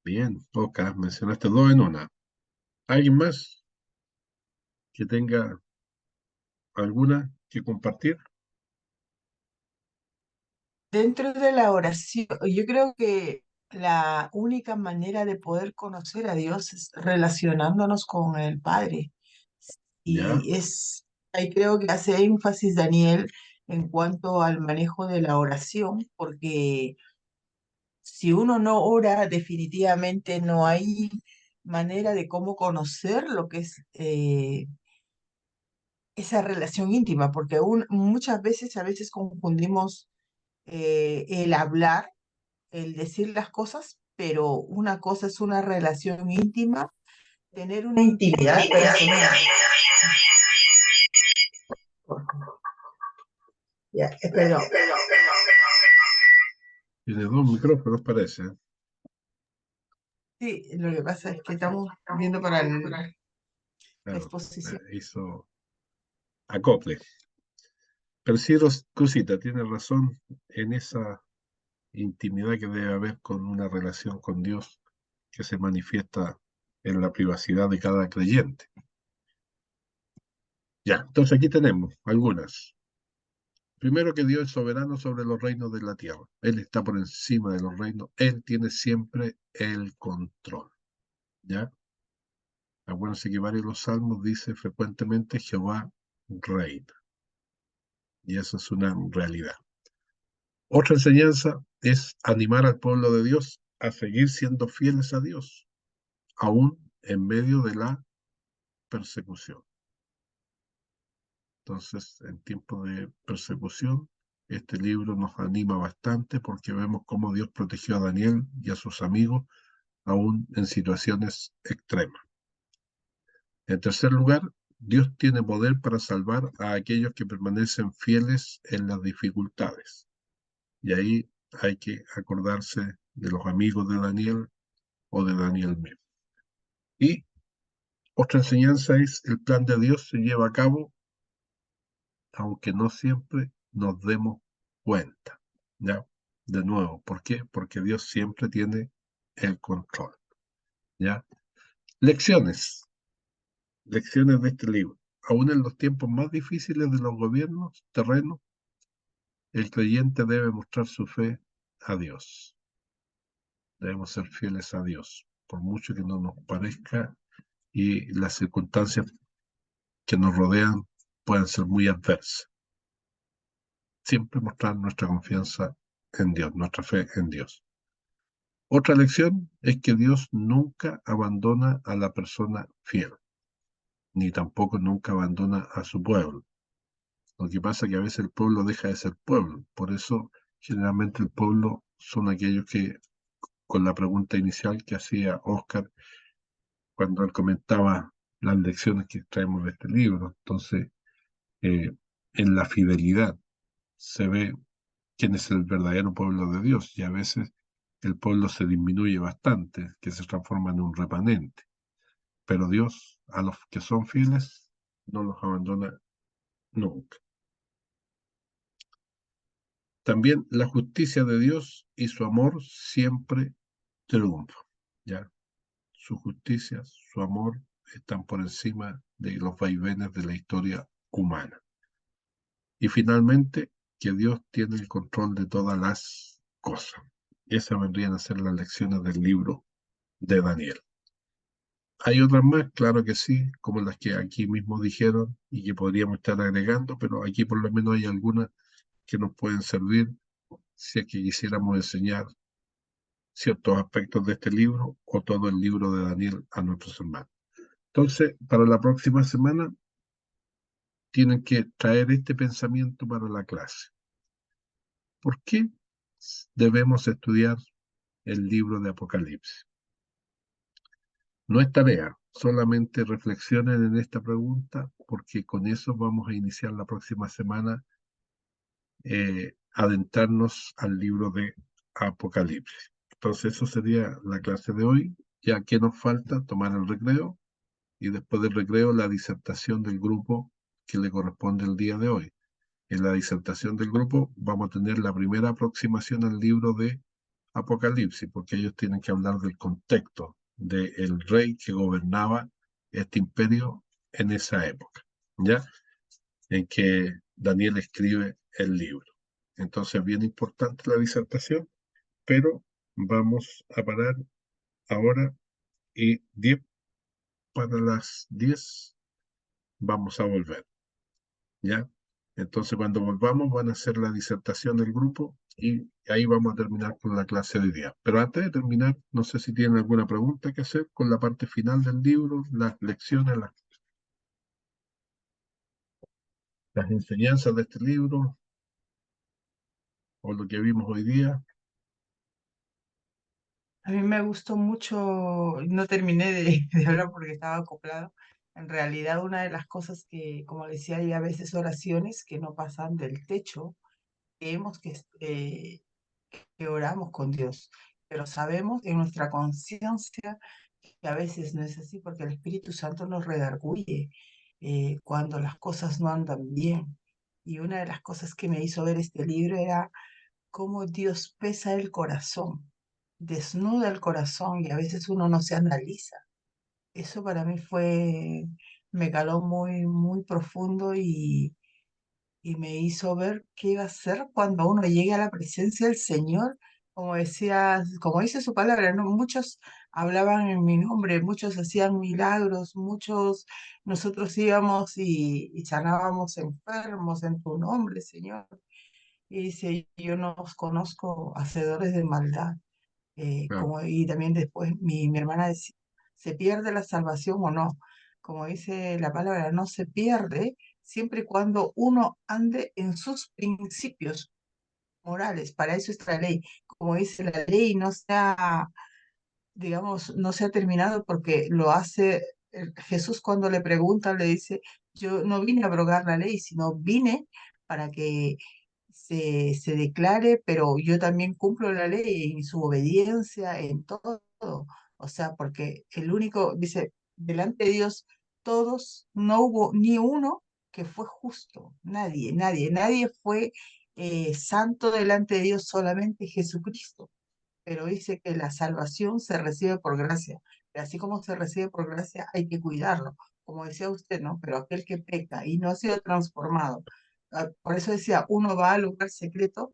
Bien, Oca, mencionaste dos en una. ¿Alguien más que tenga alguna que compartir? Dentro de la oración, yo creo que la única manera de poder conocer a Dios es relacionándonos con el Padre. ¿Ya? Ahí creo que hace énfasis Daniel en cuanto al manejo de la oración, porque si uno no ora, definitivamente no hay manera de cómo conocer lo que es esa relación íntima, porque muchas veces, a veces confundimos el hablar, el decir las cosas, pero una cosa es una relación íntima, tener una intimidad personal. Ya, perdón. Tiene dos micrófonos, parece. Sí, lo que pasa es que estamos viendo para la Claro, exposición. hizo acople. Pero sí, Cosita, tiene razón en esa intimidad que debe haber con una relación con Dios que se manifiesta en la privacidad de cada creyente. Ya, entonces aquí tenemos algunas. Primero, que Dios es soberano sobre los reinos de la tierra. Él está por encima de los reinos. Él tiene siempre el control. ¿Ya? Acuérdense que varios de los salmos dice frecuentemente Jehová reina. Y eso es una realidad. Otra enseñanza es animar al pueblo de Dios a seguir siendo fieles a Dios, aún en medio de la persecución. Entonces, en tiempos de persecución, este libro nos anima bastante porque vemos cómo Dios protegió a Daniel y a sus amigos aún en situaciones extremas. En tercer lugar, Dios tiene poder para salvar a aquellos que permanecen fieles en las dificultades. Y ahí hay que acordarse de los amigos de Daniel o de Daniel mismo. Y otra enseñanza es: el plan de Dios se lleva a cabo aunque no siempre nos demos cuenta. ¿Ya? De nuevo, ¿por qué? Porque Dios siempre tiene el control. ¿Ya? Lecciones. Lecciones de este libro. Aún en los tiempos más difíciles de los gobiernos terrenos, el creyente debe mostrar su fe a Dios. Debemos ser fieles a Dios, por mucho que no nos parezca y las circunstancias que nos rodean pueden ser muy adversas. Siempre mostrar nuestra confianza en Dios, nuestra fe en Dios. Otra lección es que Dios nunca abandona a la persona fiel, ni tampoco nunca abandona a su pueblo. Lo que pasa es que a veces el pueblo deja de ser pueblo. Por eso, generalmente el pueblo son aquellos que, con la pregunta inicial que hacía Oscar cuando él comentaba las lecciones que traemos de este libro, entonces, en la fidelidad se ve quién es el verdadero pueblo de Dios, y a veces el pueblo se disminuye bastante, que se transforma en un remanente. Pero Dios, a los que son fieles, no los abandona nunca. También la justicia de Dios y su amor siempre triunfan. ¿Ya? Su justicia, su amor están por encima de los vaivenes de la historia humana. Y finalmente, que Dios tiene el control de todas las cosas. Esas vendrían a ser las lecciones del libro de Daniel. Hay otras más, claro que sí, como las que aquí mismo dijeron y que podríamos estar agregando, pero aquí por lo menos hay algunas que nos pueden servir si es que quisiéramos enseñar ciertos aspectos de este libro o todo el libro de Daniel a nuestros hermanos. Entonces, para la próxima semana tienen que traer este pensamiento para la clase. ¿Por qué debemos estudiar el libro de Apocalipsis? No es tarea, solamente reflexionen en esta pregunta, porque con eso vamos a iniciar la próxima semana, adentrarnos al libro de Apocalipsis. Entonces, eso sería la clase de hoy. Ya que nos falta tomar el recreo y después del recreo la disertación del grupo que le corresponde el día de hoy. En la disertación del grupo vamos a tener la primera aproximación al libro de Apocalipsis, porque ellos tienen que hablar del contexto del rey que gobernaba este imperio en esa época, ¿ya? En que Daniel escribe el libro. Entonces, bien importante la disertación, pero vamos a parar ahora y 10 para las 10 vamos a volver, ¿ya? Entonces, cuando volvamos, van a hacer la disertación del grupo y ahí vamos a terminar con la clase de hoy día. Pero antes de terminar, no sé si tienen alguna pregunta que hacer con la parte final del libro, las lecciones, las enseñanzas de este libro o lo que vimos hoy día. A mí me gustó mucho, no terminé de hablar porque estaba acoplado. En realidad, una de las cosas que, como decía, hay a veces oraciones que no pasan del techo. Creemos que oramos con Dios, pero sabemos en nuestra conciencia que a veces no es así porque el Espíritu Santo nos redarguye cuando las cosas no andan bien. Y una de las cosas que me hizo ver este libro era cómo Dios pesa el corazón, desnuda el corazón y a veces uno no se analiza. Eso para mí me caló muy, muy profundo y me hizo ver qué iba a hacer cuando uno llegue a la presencia del Señor. Como decía, como dice su palabra, ¿no? Muchos hablaban en mi nombre, muchos hacían milagros, muchos nosotros íbamos y sanábamos enfermos en tu nombre, Señor. Y dice, yo no os conozco hacedores de maldad. Claro. Y también después mi hermana decía, ¿se pierde la salvación o no? Como dice la palabra, no se pierde siempre y cuando uno ande en sus principios morales. Para eso es la ley. Como dice la ley, no sea digamos, no se ha terminado porque lo hace Jesús cuando le pregunta, le dice, yo no vine a abrogar la ley, sino vine para que se declare, pero yo también cumplo la ley en su obediencia, en todo. O sea, porque el único, dice, delante de Dios, todos, no hubo ni uno que fue justo, nadie, nadie, nadie fue santo delante de Dios, solamente Jesucristo, pero dice que la salvación se recibe por gracia. Y así como se recibe por gracia, hay que cuidarlo, como decía usted, ¿no? Pero aquel que peca y no ha sido transformado, por eso decía, uno va al lugar secreto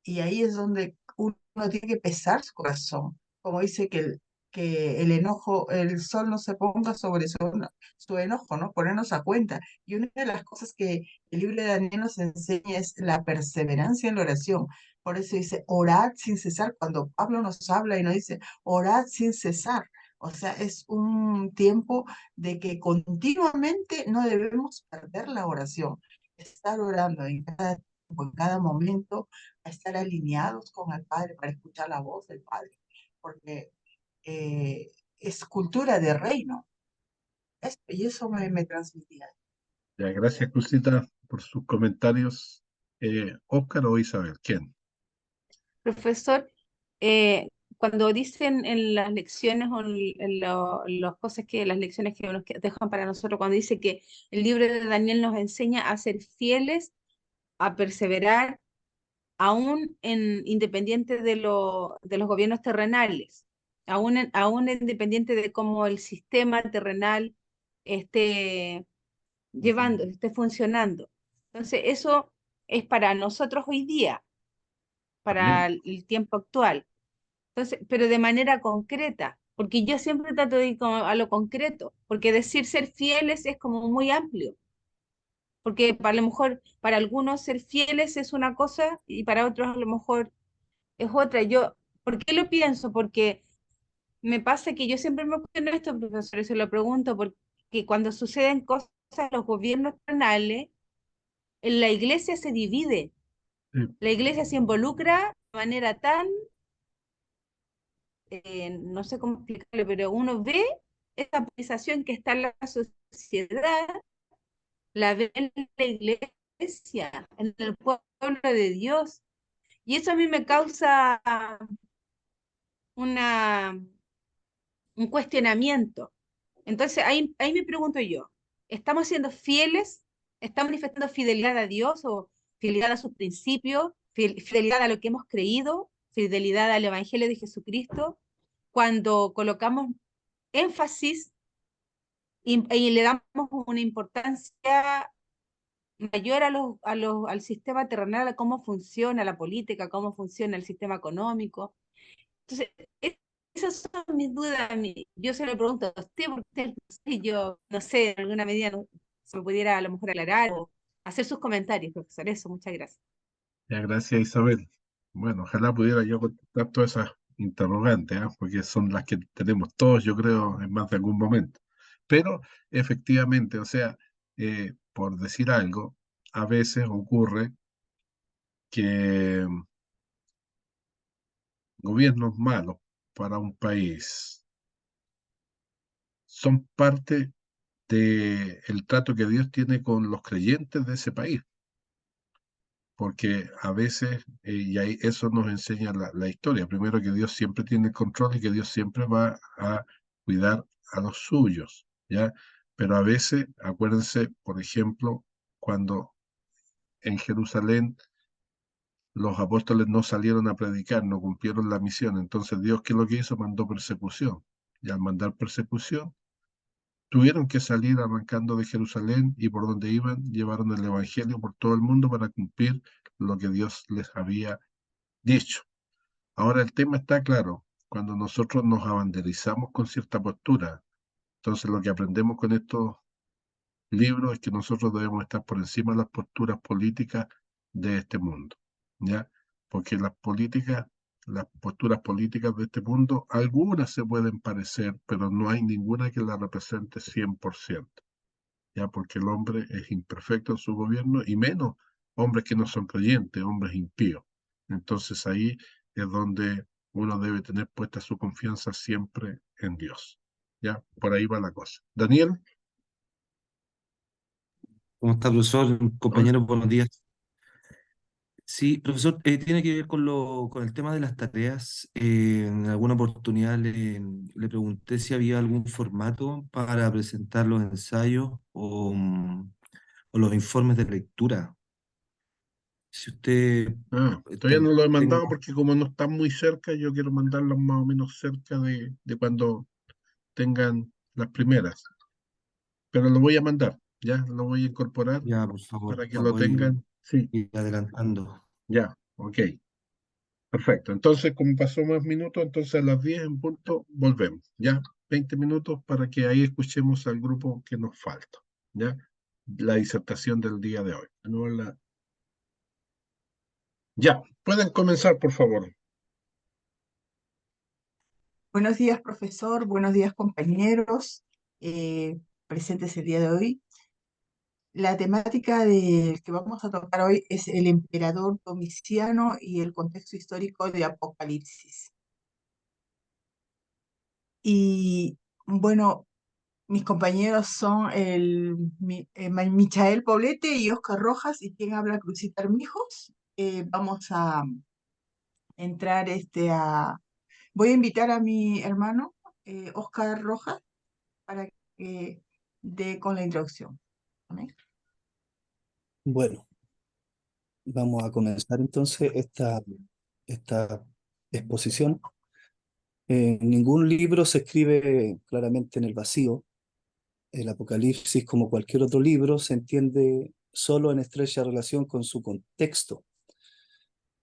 y ahí es donde uno tiene que pesar su corazón, como dice que el enojo, el sol no se ponga sobre su enojo, ¿no? Ponernos a cuenta. Y una de las cosas que el libro de Daniel nos enseña es la perseverancia en la oración. Por eso dice, orad sin cesar. Cuando Pablo nos habla y nos dice, orad sin cesar. O sea, es un tiempo de que continuamente no debemos perder la oración. Estar orando en cada tiempo, en cada momento, a estar alineados con el Padre para escuchar la voz del Padre, porque es cultura de reino. Y eso me transmitía. Ya, gracias, Cruzita, por sus comentarios. ¿Óscar o Isabel? ¿Quién? Profesor, cuando dicen en las lecciones o en las cosas que las lecciones que nos dejan para nosotros, cuando dice que el libro de Daniel nos enseña a ser fieles, a perseverar, aún independiente de los gobiernos terrenales, aún independiente de cómo el sistema terrenal esté esté funcionando. Entonces, eso es para nosotros hoy día, para Amén. el tiempo actual. Entonces, pero de manera concreta, porque yo siempre trato de ir a lo concreto, porque decir ser fieles es como muy amplio, porque para lo mejor para algunos ser fieles es una cosa y para otros a lo mejor es otra. ¿Por qué lo pienso? Porque me pasa que yo siempre me cuestiono esto, profesor, y se lo pregunto, porque cuando suceden cosas en los gobiernos penales, en la iglesia se divide, Sí, la iglesia se involucra de manera tan no sé cómo explicarlo, pero uno ve esa polarización que está en la sociedad, la ve en la iglesia, en el pueblo de Dios, y eso a mí me causa una, un cuestionamiento. Entonces, ahí me pregunto yo, ¿estamos siendo fieles? ¿Estamos manifestando fidelidad a Dios o fidelidad a sus principios, fidelidad a lo que hemos creído, fidelidad al Evangelio de Jesucristo? Cuando colocamos énfasis y le damos una importancia mayor al sistema terrenal, a cómo funciona la política, cómo funciona el sistema económico. Entonces, esas son mis dudas. Yo se lo pregunto a usted, porque si yo, no sé, en alguna medida se me pudiera a lo mejor aclarar o hacer sus comentarios, profesor. Eso, muchas gracias. ya, gracias, Isabel. Bueno, ojalá pudiera yo contestar todas esas interrogantes, ¿ah? Porque son las que tenemos todos, yo creo, en más de algún momento. Pero efectivamente, o sea, por decir algo, a veces ocurre que gobiernos malos para un país son parte del trato que Dios tiene con los creyentes de ese país, porque a veces, y ahí eso nos enseña la historia, primero que Dios siempre tiene el control y que Dios siempre va a cuidar a los suyos, ¿ya? Pero a veces, acuérdense, por ejemplo, cuando en Jerusalén los apóstoles no salieron a predicar, no cumplieron la misión. Entonces Dios, ¿qué es lo que hizo? Mandó persecución. Y al mandar persecución, tuvieron que salir arrancando de Jerusalén y por donde iban llevaron el Evangelio por todo el mundo para cumplir lo que Dios les había dicho. Ahora el tema está claro. Cuando nosotros nos abanderizamos con cierta postura, entonces lo que aprendemos con estos libros es que nosotros debemos estar por encima de las posturas políticas de este mundo, ¿ya? Porque las posturas políticas de este mundo, algunas se pueden parecer, pero no hay ninguna que la represente 100%, ¿ya? Porque el hombre es imperfecto en su gobierno y menos hombres que no son creyentes, hombres impíos. Entonces ahí es donde uno debe tener puesta su confianza siempre en Dios, ¿ya? Por ahí va la cosa. Daniel. ¿Cómo está, profesor? Hola. Compañeros, buenos días. Sí, profesor, tiene que ver con el tema de las tareas. En alguna oportunidad le pregunté si había algún formato para presentar los ensayos o los informes de lectura. Si usted Todavía no lo he tenga, mandado porque como no están muy cerca, yo quiero mandarlos más o menos cerca de cuando tengan las primeras. Pero lo voy a mandar, ya, lo voy a incorporar ya, por favor, para que para lo poder tengan. Sí, ir adelantando. ya, ok, perfecto. Entonces, como pasó más minutos, entonces a las 10 en punto volvemos, ya, 20 minutos para que ahí escuchemos al grupo que nos falta, ya, la disertación del día de hoy. Ya, pueden comenzar, por favor. Buenos días, profesor. Buenos días, compañeros presentes el día de hoy. La temática que vamos a tocar hoy es el emperador Domiciano y el contexto histórico de Apocalipsis. Y bueno, mis compañeros son Michael Poblete y Oscar Rojas, y quien habla, Crucita Armijos. Vamos a entrar Voy a invitar a mi hermano Oscar Rojas para que dé con la introducción. Amén. Bueno, vamos a comenzar entonces esta exposición. Ningún libro se escribe claramente en el vacío. El Apocalipsis, como cualquier otro libro, se entiende solo en estrecha relación con su contexto.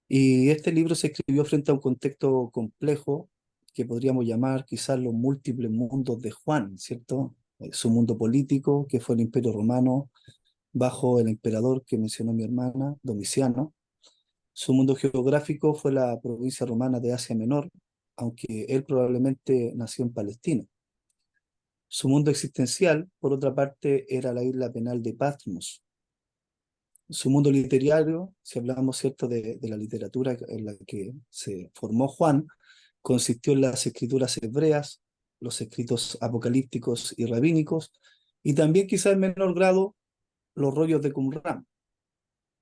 Y este libro se escribió frente a un contexto complejo que podríamos llamar quizás los múltiples mundos de Juan, ¿cierto? Su mundo político, que fue el Imperio Romano, bajo el emperador que mencionó mi hermana, Domiciano. Su mundo geográfico fue la provincia romana de Asia Menor, aunque él probablemente nació en Palestina. Su mundo existencial, por otra parte, era la isla penal de Patmos. Su mundo literario, si hablamos cierto de la literatura en la que se formó Juan, consistió en las escrituras hebreas, los escritos apocalípticos y rabínicos, y también quizá en menor grado los rollos de Qumran.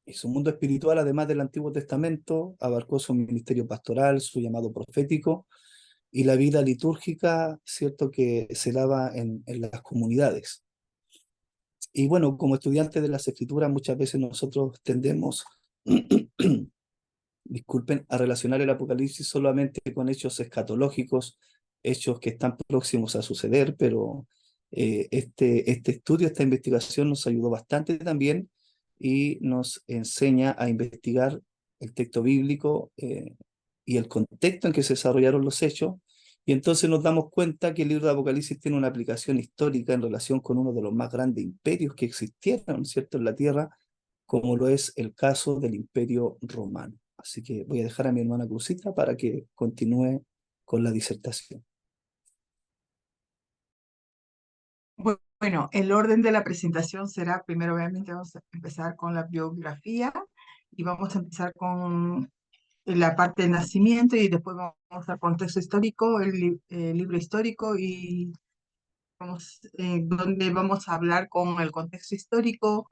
Y su mundo espiritual, además del Antiguo Testamento, abarcó su ministerio pastoral, su llamado profético y la vida litúrgica, cierto, que se daba en las comunidades. Y bueno, como estudiantes de las Escrituras, muchas veces nosotros tendemos, disculpen, a relacionar el Apocalipsis solamente con hechos escatológicos, hechos que están próximos a suceder, pero este estudio, esta investigación nos ayudó bastante también y nos enseña a investigar el texto bíblico y el contexto en que se desarrollaron los hechos. Y entonces nos damos cuenta que el libro de Apocalipsis tiene una aplicación histórica en relación con uno de los más grandes imperios que existieron, ¿cierto?, en la tierra, como lo es el caso del Imperio Romano. Así que voy a dejar a mi hermana Crucita para que continúe con la disertación. Bueno, el orden de la presentación será: primero obviamente vamos a empezar con la biografía y vamos a empezar con la parte de nacimiento, y después vamos al contexto histórico, el libro histórico, y donde vamos a hablar con el contexto histórico,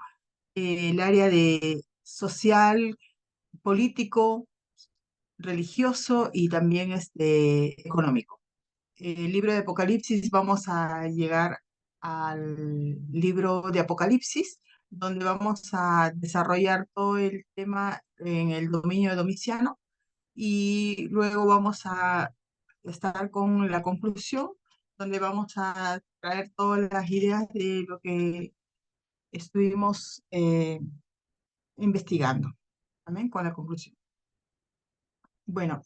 el área de social, político, religioso y también económico. El libro de Apocalipsis, vamos a llegar al libro de Apocalipsis, donde vamos a desarrollar todo el tema en el dominio de Domiciano y luego vamos a estar con la conclusión, donde vamos a traer todas las ideas de lo que estuvimos investigando. Amén, con la conclusión. Bueno,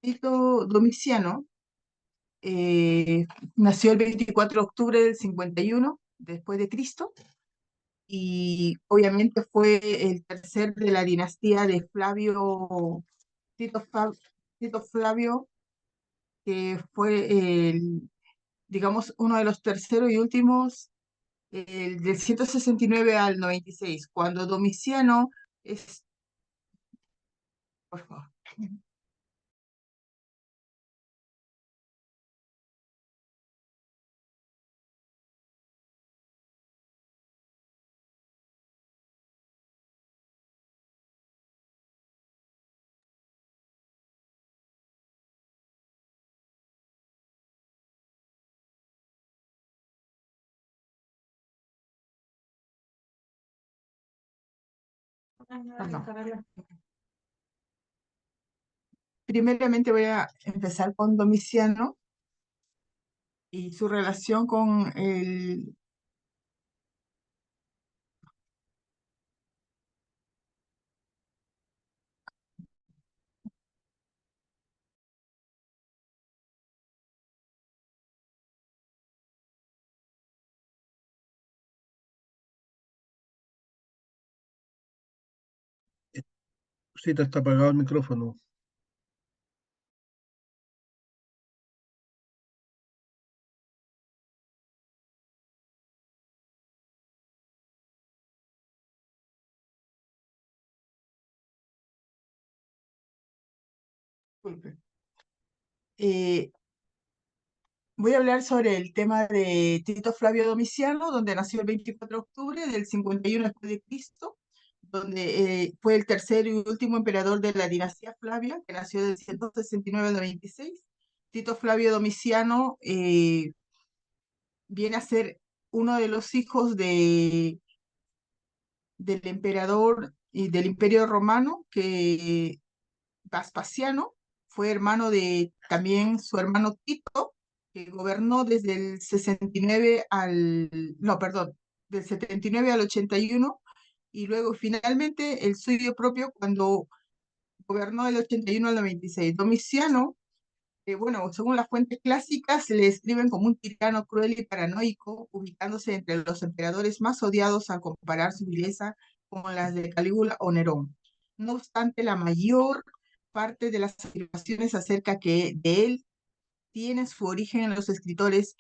Tito Domiciano nació el 24 de octubre del 51 después de Cristo y obviamente fue el tercer de la dinastía de Tito Flavio, que fue digamos, uno de los terceros y últimos del 169 al 96, cuando Domiciano es, por favor. Perdón. Primeramente voy a empezar con Domiciano y su relación con el... Sí, te está apagado el micrófono. Disculpe. Voy a hablar sobre el tema de Tito Flavio Domiciano, donde nació el 24 de octubre del 51 después de Cristo, donde fue el tercer y último emperador de la dinastía Flavia, que nació del 169 al 96. Tito Flavio Domiciano viene a ser uno de los hijos del emperador y del Imperio Romano, que Vespasiano fue hermano de también su hermano Tito, que gobernó desde el 69 no, perdón, del 79 al 81, y luego finalmente el suyo propio cuando gobernó del 81 al 96. Domiciano, bueno, según las fuentes clásicas, se le describen como un tirano cruel y paranoico, ubicándose entre los emperadores más odiados al comparar su vileza con las de Calígula o Nerón. No obstante, la mayor parte de las afirmaciones acerca de él tienen su origen en los escritores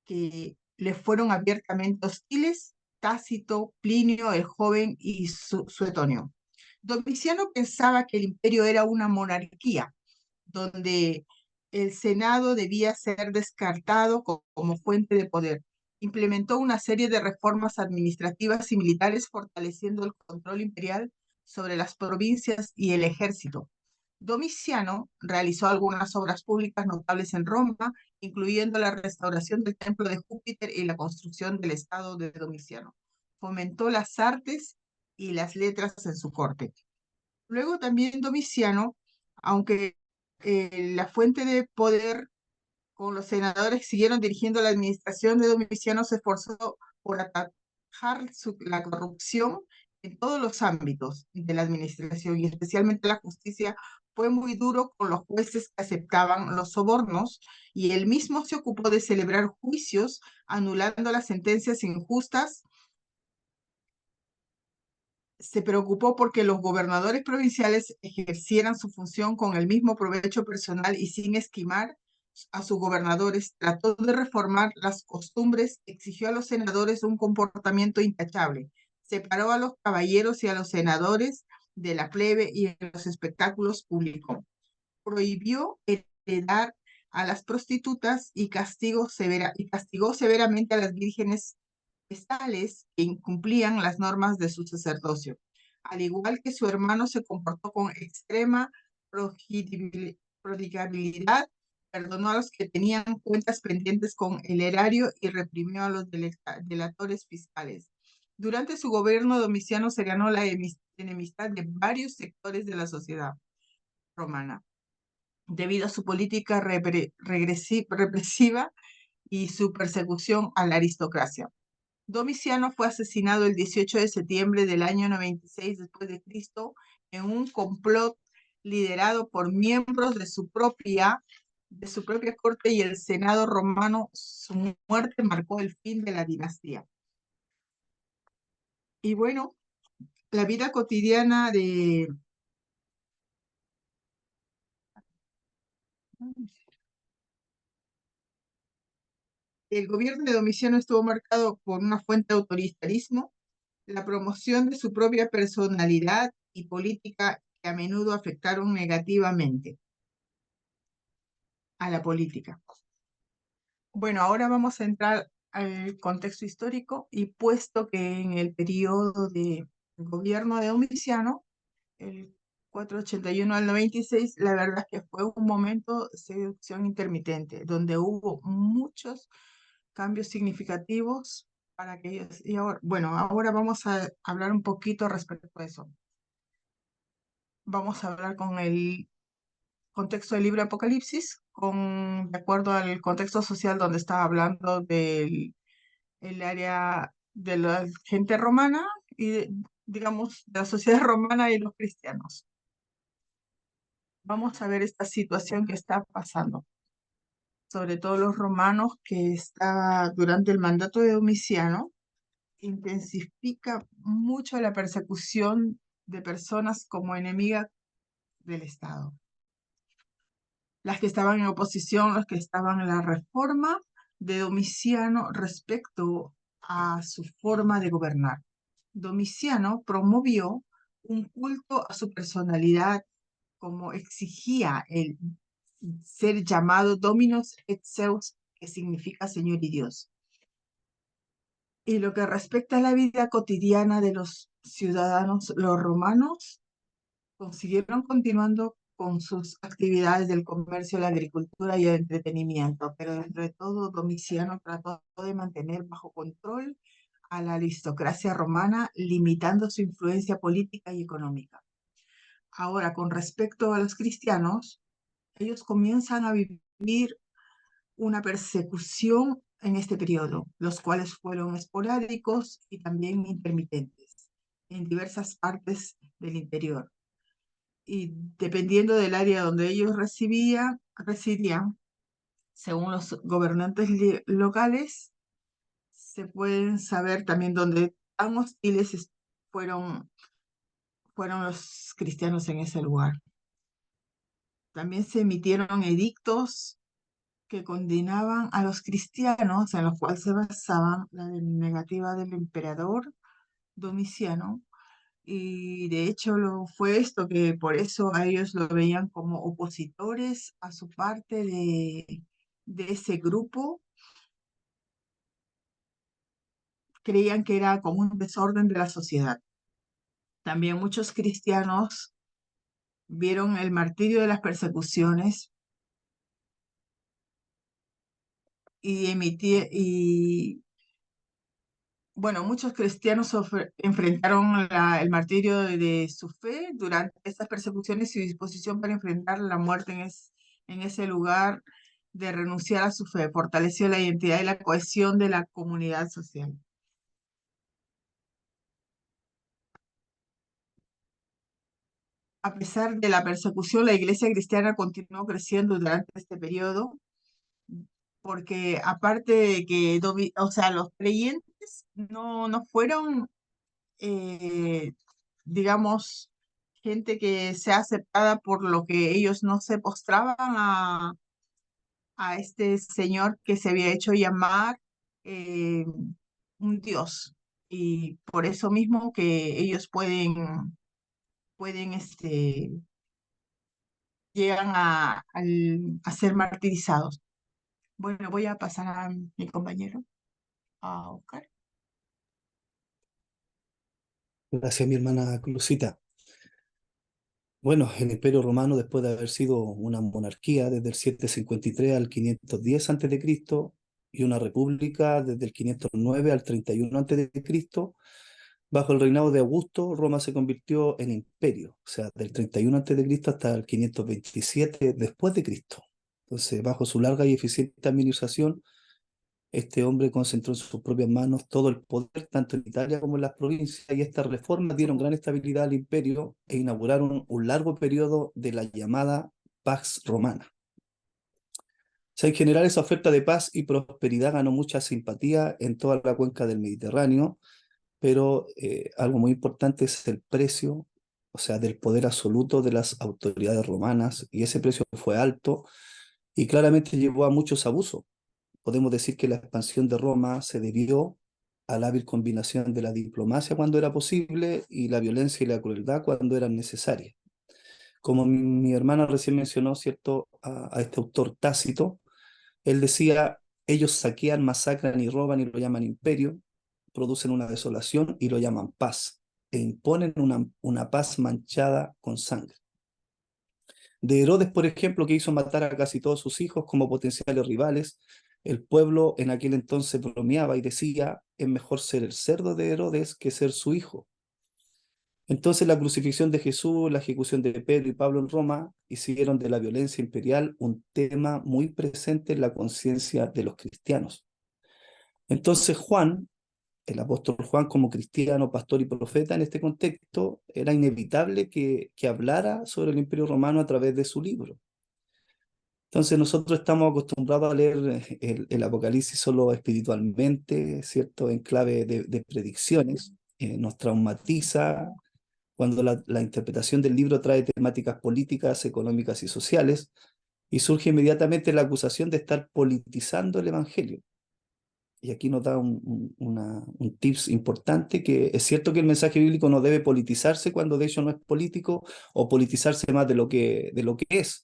que le fueron abiertamente hostiles, Tácito, Plinio el Joven y Suetonio. Domiciano pensaba que el imperio era una monarquía, donde el Senado debía ser descartado como fuente de poder. Implementó una serie de reformas administrativas y militares, fortaleciendo el control imperial sobre las provincias y el ejército. Domiciano realizó algunas obras públicas notables en Roma, incluyendo la restauración del templo de Júpiter y la construcción del Estado de Domiciano. Fomentó las artes y las letras en su corte. Luego también Domiciano, aunque la fuente de poder con los senadores siguieron dirigiendo la administración de Domiciano, se esforzó por atajar la corrupción en todos los ámbitos de la administración y especialmente la justicia. Fue muy duro con los jueces que aceptaban los sobornos y él mismo se ocupó de celebrar juicios anulando las sentencias injustas. Se preocupó porque los gobernadores provinciales ejercieran su función con el mismo provecho personal y sin esquimar a sus gobernadores. Trató de reformar las costumbres, exigió a los senadores un comportamiento intachable, separó a los caballeros y a los senadores de la plebe y de los espectáculos públicos. Prohibió heredar a las prostitutas y castigó severamente a las vírgenes tales que incumplían las normas de su sacerdocio. Al igual que su hermano, se comportó con extrema prodigabilidad, perdonó a los que tenían cuentas pendientes con el erario y reprimió a los delatores fiscales. Durante su gobierno, Domiciano se ganó la enemistad de varios sectores de la sociedad romana, debido a su política represiva y su persecución a la aristocracia. Domiciano fue asesinado el 18 de septiembre del año 96 después de Cristo en un complot liderado por miembros de su propia corte y el Senado romano. Su muerte marcó el fin de la dinastía. Y bueno, la vida cotidiana de el gobierno de Domiciano estuvo marcado por una fuente de autoritarismo, la promoción de su propia personalidad y política que a menudo afectaron negativamente a la política. Bueno, ahora vamos a entrar al contexto histórico y puesto que en el periodo de gobierno de Domiciano, el 481 al 96, la verdad es que fue un momento de seducción intermitente, donde hubo muchos cambios significativos para que ellos... Y ahora, bueno, ahora vamos a hablar un poquito respecto a eso. Vamos a hablar con el contexto del libro Apocalipsis, de acuerdo al contexto social donde estaba hablando del el área de la gente romana y, digamos, de la sociedad romana y los cristianos. Vamos a ver esta situación que está pasando, sobre todo los romanos, que está durante el mandato de Domiciano, intensifica mucho la persecución de personas como enemigas del Estado. Las que estaban en oposición, los que estaban en la reforma de Domiciano respecto a su forma de gobernar. Domiciano promovió un culto a su personalidad, como exigía el ser llamado Dominus et Zeus, que significa Señor y Dios. Y lo que respecta a la vida cotidiana de los ciudadanos, los romanos consiguieron continuando con sus actividades del comercio, la agricultura y el entretenimiento, pero entre todo Domiciano trató de mantener bajo control a la aristocracia romana, limitando su influencia política y económica. Ahora, con respecto a los cristianos, ellos comienzan a vivir una persecución en este periodo, los cuales fueron esporádicos y también intermitentes en diversas partes del interior. Y dependiendo del área donde ellos residían, según los gobernantes locales, se pueden saber también dónde tan hostiles fueron los cristianos en ese lugar. También se emitieron edictos que condenaban a los cristianos, en los cuales se basaban la negativa del emperador Domiciano, y de hecho fue esto que por eso a ellos lo veían como opositores a su parte de ese grupo. Creían que era como un desorden de la sociedad. También muchos cristianos vieron el martirio de las persecuciones y bueno, muchos cristianos enfrentaron el martirio de su fe durante estas persecuciones y su disposición para enfrentar la muerte en ese lugar de renunciar a su fe, fortaleció la identidad y la cohesión de la comunidad social. A pesar de la persecución, la iglesia cristiana continuó creciendo durante este periodo, porque aparte de que, los creyentes no fueron, digamos, gente que sea aceptada por lo que ellos no se postraban a este señor que se había hecho llamar eh, un dios. Y por eso mismo que ellos llegan a ser martirizados. Bueno, voy a pasar a mi compañero, a Oscar. Gracias, mi hermana Cruzita. Bueno, el Imperio Romano, después de haber sido una monarquía desde el 753 al 510 a.C. y una república desde el 509 al 31 a.C., bajo el reinado de Augusto, Roma se convirtió en imperio, o sea, del 31 a.C. hasta el 527 después de Cristo. Entonces, bajo su larga y eficiente administración, este hombre concentró en sus propias manos todo el poder, tanto en Italia como en las provincias, y estas reformas dieron gran estabilidad al imperio e inauguraron un largo periodo de la llamada Pax Romana. O sea, en general, esa oferta de paz y prosperidad ganó mucha simpatía en toda la cuenca del Mediterráneo, pero algo muy importante es el precio, o sea, del poder absoluto de las autoridades romanas, y ese precio fue alto y claramente llevó a muchos abusos. Podemos decir que la expansión de Roma se debió a la hábil combinación de la diplomacia cuando era posible y la violencia y la crueldad cuando eran necesarias. Como mi hermana recién mencionó, ¿cierto?, a este autor Tácito, él decía, ellos saquean, masacran y roban y lo llaman imperio, producen una desolación y lo llaman paz, e imponen una paz manchada con sangre. De Herodes, por ejemplo, que hizo matar a casi todos sus hijos como potenciales rivales, el pueblo en aquel entonces bromeaba y decía, es mejor ser el cerdo de Herodes que ser su hijo. Entonces la crucifixión de Jesús, la ejecución de Pedro y Pablo en Roma hicieron de la violencia imperial un tema muy presente en la conciencia de los cristianos. Entonces Juan, el apóstol Juan, como cristiano, pastor y profeta en este contexto, era inevitable que hablara sobre el Imperio Romano a través de su libro. Entonces nosotros estamos acostumbrados a leer el Apocalipsis solo espiritualmente, ¿cierto?, en clave de predicciones, nos traumatiza cuando la interpretación del libro trae temáticas políticas, económicas y sociales, y surge inmediatamente la acusación de estar politizando el Evangelio. Y aquí nos da un tips importante, que es cierto que el mensaje bíblico no debe politizarse cuando de hecho no es político, o politizarse más de lo que es.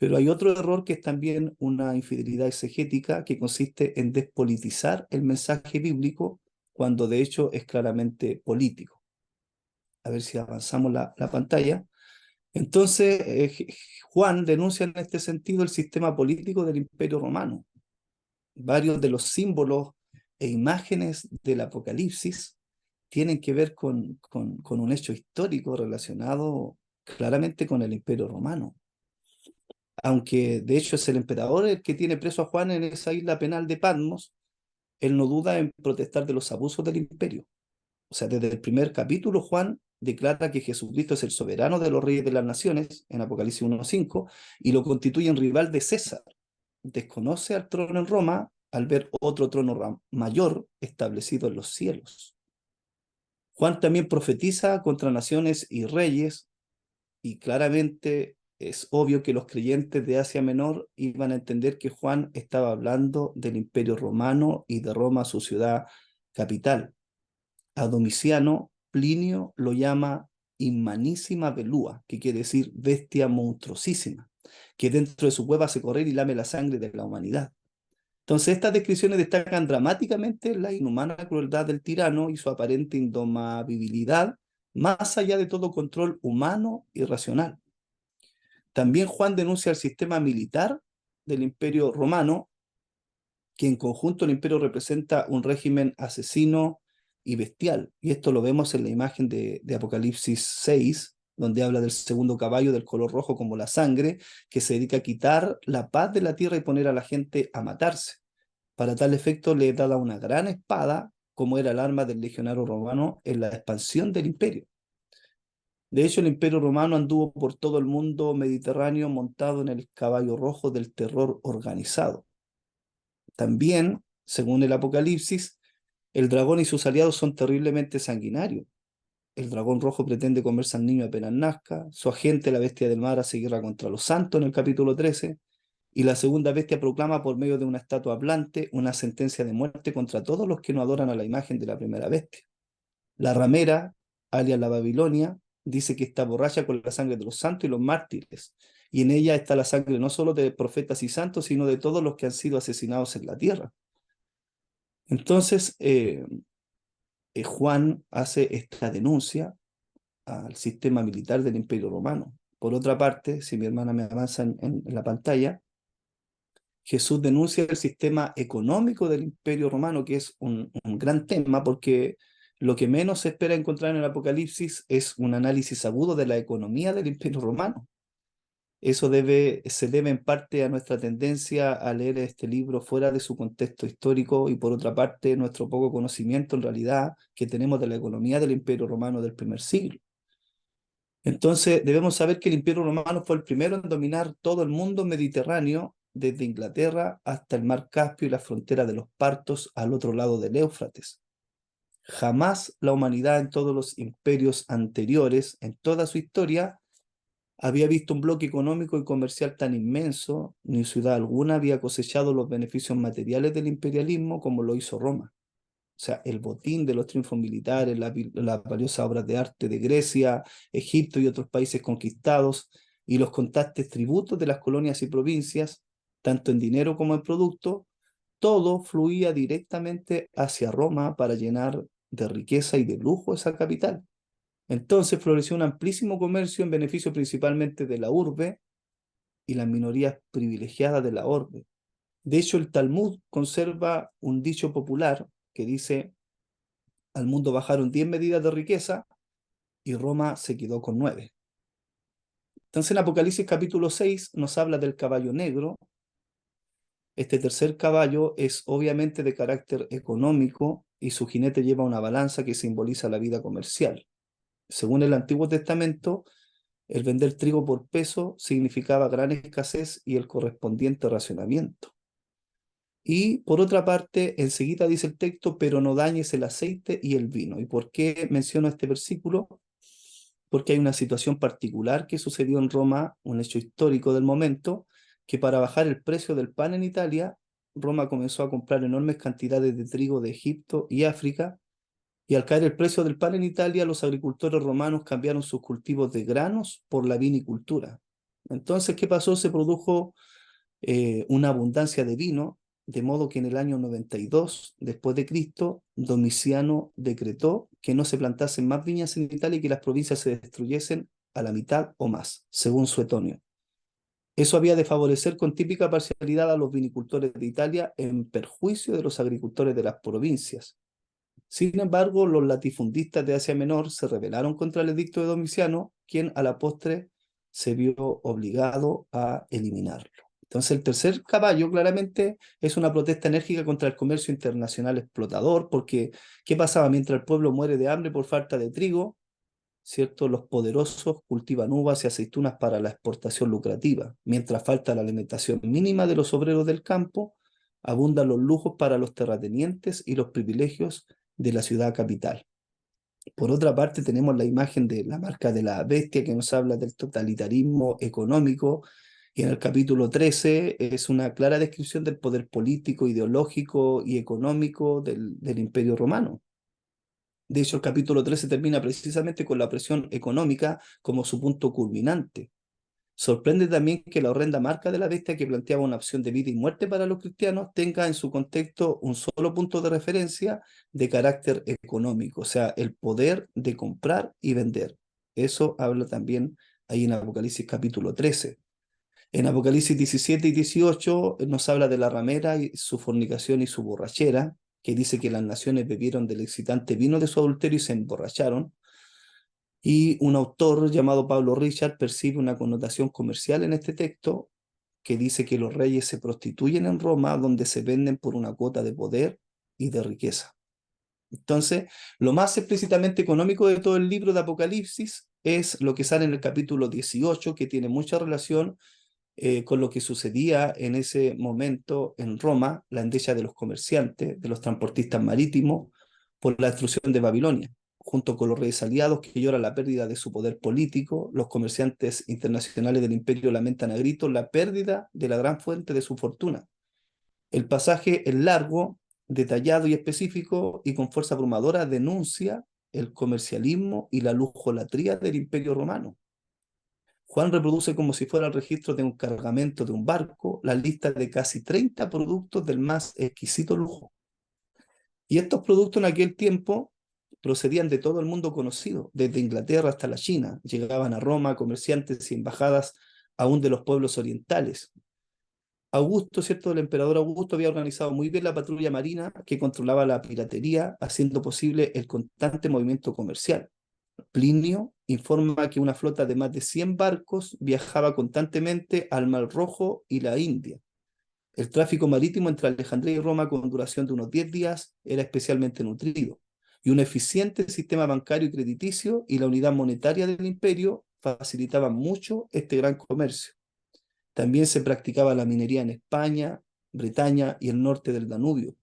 Pero hay otro error que es también una infidelidad exegética que consiste en despolitizar el mensaje bíblico cuando de hecho es claramente político. A ver si avanzamos la pantalla. Entonces, Juan denuncia en este sentido el sistema político del Imperio Romano. Varios de los símbolos e imágenes del Apocalipsis tienen que ver con un hecho histórico relacionado claramente con el Imperio Romano. Aunque de hecho es el emperador el que tiene preso a Juan en esa isla penal de Patmos, él no duda en protestar de los abusos del imperio. O sea, desde el primer capítulo Juan declara que Jesucristo es el soberano de los reyes de las naciones, en Apocalipsis 1:5, y lo constituye en rival de César. Desconoce al trono en Roma al ver otro trono mayor establecido en los cielos. Juan también profetiza contra naciones y reyes, y claramente es obvio que los creyentes de Asia Menor iban a entender que Juan estaba hablando del Imperio Romano y de Roma, su ciudad capital. A Domiciano, Plinio lo llama inmanísima velúa, que quiere decir bestia monstruosísima, que dentro de su cueva hace correr y lame la sangre de la humanidad. Entonces, estas descripciones destacan dramáticamente la inhumana crueldad del tirano y su aparente indomabilidad, más allá de todo control humano y racional. También Juan denuncia el sistema militar del Imperio Romano, que en conjunto el imperio representa un régimen asesino y bestial. Y esto lo vemos en la imagen de Apocalipsis 6, donde habla del segundo caballo del color rojo como la sangre, que se dedica a quitar la paz de la tierra y poner a la gente a matarse. Para tal efecto le da una gran espada, como era el arma del legionario romano en la expansión del imperio. De hecho, el Imperio Romano anduvo por todo el mundo mediterráneo montado en el caballo rojo del terror organizado. También, según el Apocalipsis, el dragón y sus aliados son terriblemente sanguinarios. El dragón rojo pretende comerse al niño apenas nazca, su agente, la bestia del mar, hace guerra contra los santos en el capítulo 13, y la segunda bestia proclama por medio de una estatua hablante una sentencia de muerte contra todos los que no adoran a la imagen de la primera bestia. La ramera, alias la Babilonia, dice que está borracha con la sangre de los santos y los mártires, y en ella está la sangre no solo de profetas y santos, sino de todos los que han sido asesinados en la tierra. Entonces, Juan hace esta denuncia al sistema militar del Imperio Romano. Por otra parte, si mi hermana me avanza en la pantalla, Jesús denuncia el sistema económico del Imperio Romano, que es un gran tema, porque lo que menos se espera encontrar en el Apocalipsis es un análisis agudo de la economía del Imperio Romano. Eso se debe en parte a nuestra tendencia a leer este libro fuera de su contexto histórico y por otra parte nuestro poco conocimiento en realidad que tenemos de la economía del Imperio Romano del primer siglo. Entonces debemos saber que el Imperio Romano fue el primero en dominar todo el mundo mediterráneo, desde Inglaterra hasta el Mar Caspio y la frontera de los Partos al otro lado del Éufrates. Jamás la humanidad en todos los imperios anteriores, en toda su historia, había visto un bloque económico y comercial tan inmenso, ni ciudad alguna había cosechado los beneficios materiales del imperialismo como lo hizo Roma. O sea, el botín de los triunfos militares, las valiosas obras de arte de Grecia, Egipto y otros países conquistados, y los constantes tributos de las colonias y provincias, tanto en dinero como en producto, todo fluía directamente hacia Roma para llenar de riqueza y de lujo esa capital. Entonces floreció un amplísimo comercio en beneficio principalmente de la urbe y las minorías privilegiadas de la orbe. De hecho, el Talmud conserva un dicho popular que dice: al mundo bajaron 10 medidas de riqueza y Roma se quedó con 9. Entonces en Apocalipsis capítulo 6 nos habla del caballo negro. Este tercer caballo es obviamente de carácter económico y su jinete lleva una balanza que simboliza la vida comercial. Según el Antiguo Testamento, el vender trigo por peso significaba gran escasez y el correspondiente racionamiento. Y por otra parte, enseguida dice el texto, pero no dañes el aceite y el vino. ¿Y por qué menciono este versículo? Porque hay una situación particular que sucedió en Roma, un hecho histórico del momento, que para bajar el precio del pan en Italia, Roma comenzó a comprar enormes cantidades de trigo de Egipto y África, y al caer el precio del pan en Italia, los agricultores romanos cambiaron sus cultivos de granos por la vinicultura. Entonces, ¿qué pasó? Se produjo una abundancia de vino, de modo que en el año 92 después de Cristo, Domiciano decretó que no se plantasen más viñas en Italia y que las provincias se destruyesen a la mitad o más, según Suetonio. Eso había de favorecer con típica parcialidad a los vinicultores de Italia en perjuicio de los agricultores de las provincias. Sin embargo, los latifundistas de Asia Menor se rebelaron contra el edicto de Domiciano, quien a la postre se vio obligado a eliminarlo. Entonces, el tercer caballo claramente es una protesta enérgica contra el comercio internacional explotador, porque ¿qué pasaba? Mientras el pueblo muere de hambre por falta de trigo, ¿cierto? Los poderosos cultivan uvas y aceitunas para la exportación lucrativa. Mientras falta la alimentación mínima de los obreros del campo, abundan los lujos para los terratenientes y los privilegios de la ciudad capital. Por otra parte, tenemos la imagen de la marca de la bestia que nos habla del totalitarismo económico, y en el capítulo 13 es una clara descripción del poder político, ideológico y económico del Imperio Romano. De hecho, el capítulo 13 termina precisamente con la opresión económica como su punto culminante. Sorprende también que la horrenda marca de la bestia, que planteaba una opción de vida y muerte para los cristianos, tenga en su contexto un solo punto de referencia de carácter económico, o sea, el poder de comprar y vender. Eso habla también ahí en Apocalipsis capítulo 13. En Apocalipsis 17 y 18 nos habla de la ramera y su fornicación y su borrachera, que dice que las naciones bebieron del excitante vino de su adulterio y se emborracharon. Y un autor llamado Pablo Richard percibe una connotación comercial en este texto que dice que los reyes se prostituyen en Roma, donde se venden por una cuota de poder y de riqueza. Entonces, lo más explícitamente económico de todo el libro de Apocalipsis es lo que sale en el capítulo 18, que tiene mucha relación con lo que sucedía en ese momento en Roma, la endechas de los comerciantes, de los transportistas marítimos, por la destrucción de Babilonia, junto con los reyes aliados que lloran la pérdida de su poder político. Los comerciantes internacionales del imperio lamentan a gritos la pérdida de la gran fuente de su fortuna. El pasaje es largo, detallado y específico, y con fuerza abrumadora denuncia el comercialismo y la lujolatría del Imperio Romano. Juan reproduce como si fuera el registro de un cargamento de un barco la lista de casi 30 productos del más exquisito lujo. Y estos productos en aquel tiempo procedían de todo el mundo conocido, desde Inglaterra hasta la China. Llegaban a Roma comerciantes y embajadas aún de los pueblos orientales. Augusto, ¿cierto? El emperador Augusto había organizado muy bien la patrulla marina que controlaba la piratería, haciendo posible el constante movimiento comercial. Plinio informa que una flota de más de 100 barcos viajaba constantemente al Mar Rojo y la India. El tráfico marítimo entre Alejandría y Roma, con duración de unos 10 días, era especialmente nutrido, y un eficiente sistema bancario y crediticio y la unidad monetaria del imperio facilitaban mucho este gran comercio. También se practicaba la minería en España, Bretaña y el norte del Danubio.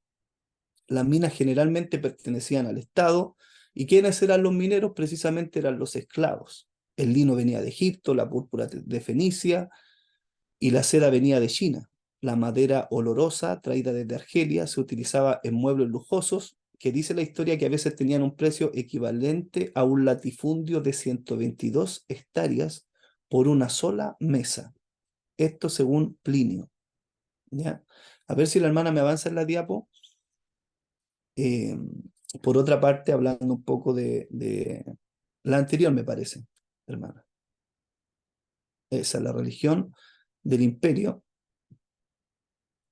Las minas generalmente pertenecían al Estado, y ¿quiénes eran los mineros? Precisamente eran los esclavos. El lino venía de Egipto, la púrpura de Fenicia y la seda venía de China. La madera olorosa, traída desde Argelia, se utilizaba en muebles lujosos, que dice la historia que a veces tenían un precio equivalente a un latifundio de 122 hectáreas por una sola mesa. Esto según Plinio. ¿Ya? A ver si la hermana me avanza en la diapo. Por otra parte, hablando un poco de la anterior, me parece, hermana. Esa es la religión del imperio,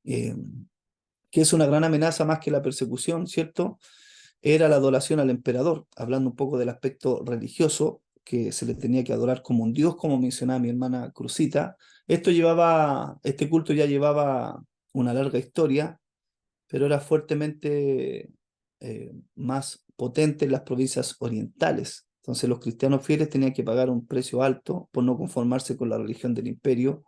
que es una gran amenaza más que la persecución, ¿cierto? Era la adoración al emperador, hablando un poco del aspecto religioso, que se le tenía que adorar como un dios, como mencionaba mi hermana Cruzita. Este culto ya llevaba una larga historia, pero era fuertemente más potente en las provincias orientales. Entonces los cristianos fieles tenían que pagar un precio alto por no conformarse con la religión del imperio.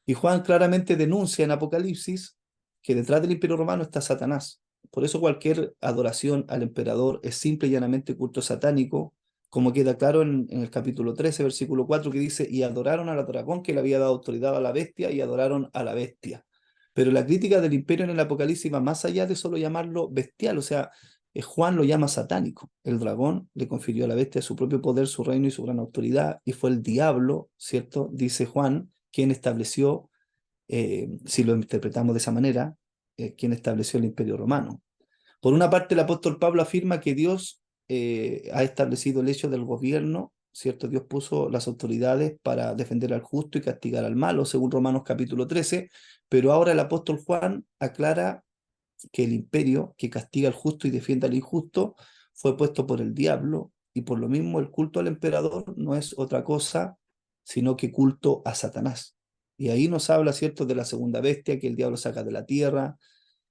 Y Juan claramente denuncia en Apocalipsis que detrás del imperio romano está Satanás. Por eso cualquier adoración al emperador es simple y llanamente culto satánico, como queda claro en el capítulo 13, versículo 4, que dice: y adoraron al dragón que le había dado autoridad a la bestia, y adoraron a la bestia. Pero la crítica del imperio en el Apocalipsis va más allá de solo llamarlo bestial, o sea, Juan lo llama satánico. El dragón le confirió a la bestia su propio poder, su reino y su gran autoridad, y fue el diablo, ¿cierto? Dice Juan, quien estableció, si lo interpretamos de esa manera, quien estableció el imperio romano. Por una parte, el apóstol Pablo afirma que Dios ha establecido el hecho del gobierno, ¿cierto? Dios puso las autoridades para defender al justo y castigar al malo, según Romanos capítulo 13, pero ahora el apóstol Juan aclara que el imperio que castiga al justo y defiende al injusto fue puesto por el diablo, y por lo mismo el culto al emperador no es otra cosa sino que culto a Satanás. Y ahí nos habla, ¿cierto?, de la segunda bestia que el diablo saca de la tierra,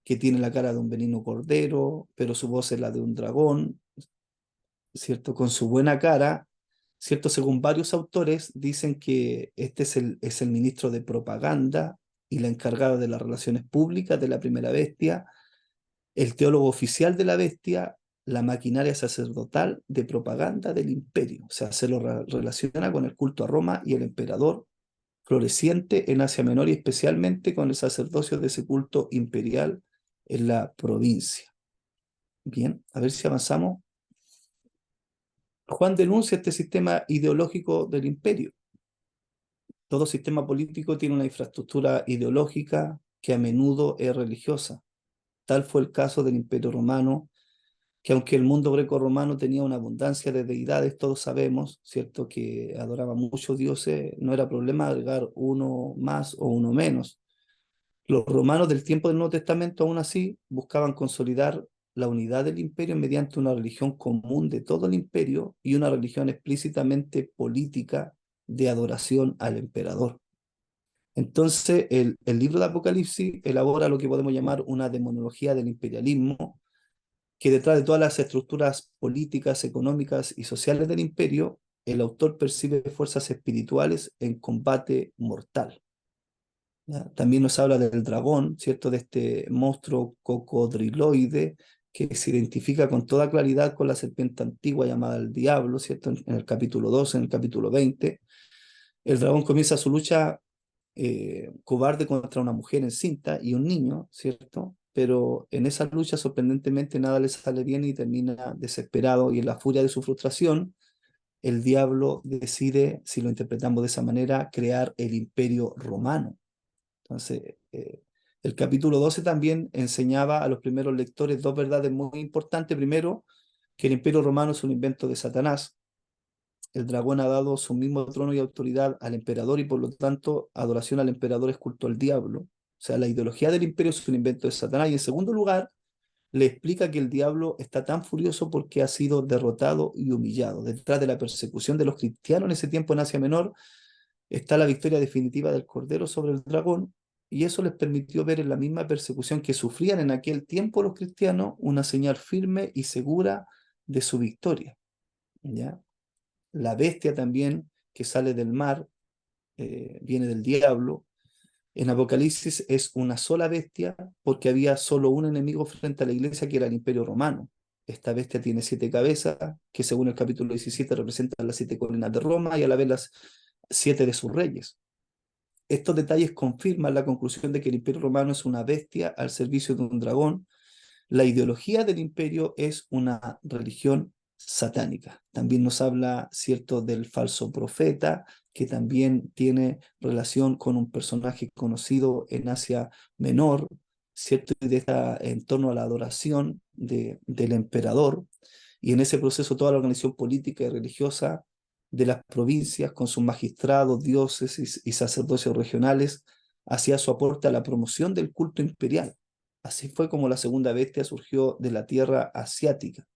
que tiene la cara de un benigno cordero, pero su voz es la de un dragón, ¿cierto? Con su buena cara, ¿cierto? Según varios autores, dicen que este es el ministro de propaganda y la encargada de las relaciones públicas de la primera bestia, el teólogo oficial de la bestia, la maquinaria sacerdotal de propaganda del imperio. O sea, se lo relaciona con el culto a Roma y el emperador, floreciente en Asia Menor y especialmente con el sacerdocio de ese culto imperial en la provincia. Bien, a ver si avanzamos. Juan denuncia este sistema ideológico del imperio. Todo sistema político tiene una infraestructura ideológica que a menudo es religiosa. Tal fue el caso del Imperio Romano, que aunque el mundo greco-romano tenía una abundancia de deidades, todos sabemos, ¿cierto?, que adoraba muchos dioses, no era problema agregar uno más o uno menos. Los romanos del tiempo del Nuevo Testamento, aún así, buscaban consolidar la unidad del imperio mediante una religión común de todo el imperio y una religión explícitamente política de adoración al emperador. Entonces, el libro de Apocalipsis elabora lo que podemos llamar una demonología del imperialismo, que detrás de todas las estructuras políticas, económicas y sociales del imperio, el autor percibe fuerzas espirituales en combate mortal. ¿Ya? También nos habla del dragón, ¿cierto?, de este monstruo cocodriloide que se identifica con toda claridad con la serpiente antigua llamada el diablo, ¿cierto?, en el capítulo 12, en el capítulo 20. El dragón comienza su lucha cobarde contra una mujer encinta y un niño, ¿cierto? Pero en esa lucha sorprendentemente nada le sale bien y termina desesperado, y en la furia de su frustración el diablo decide, si lo interpretamos de esa manera, crear el imperio romano. Entonces, el capítulo 12 también enseñaba a los primeros lectores dos verdades muy importantes. Primero, que el Imperio Romano es un invento de Satanás. El dragón ha dado su mismo trono y autoridad al emperador y por lo tanto adoración al emperador es culto al diablo. O sea, la ideología del imperio es un invento de Satanás. Y en segundo lugar, le explica que el diablo está tan furioso porque ha sido derrotado y humillado. Detrás de la persecución de los cristianos en ese tiempo en Asia Menor está la victoria definitiva del Cordero sobre el dragón, y eso les permitió ver en la misma persecución que sufrían en aquel tiempo los cristianos una señal firme y segura de su victoria. ¿Ya? La bestia también que sale del mar viene del diablo. En Apocalipsis es una sola bestia porque había solo un enemigo frente a la iglesia que era el Imperio Romano. Esta bestia tiene 7 cabezas, que según el capítulo 17 representan las 7 colinas de Roma y a la vez las 7 de sus reyes. Estos detalles confirman la conclusión de que el Imperio Romano es una bestia al servicio de un dragón. La ideología del imperio es una religión satánica. También nos habla, cierto, del falso profeta, que también tiene relación con un personaje conocido en Asia Menor, cierto, y en torno a la adoración del emperador. Y en ese proceso toda la organización política y religiosa de las provincias, con sus magistrados, diócesis y sacerdocios regionales, hacía su aporte a la promoción del culto imperial. Así fue como la segunda bestia surgió de la tierra asiática.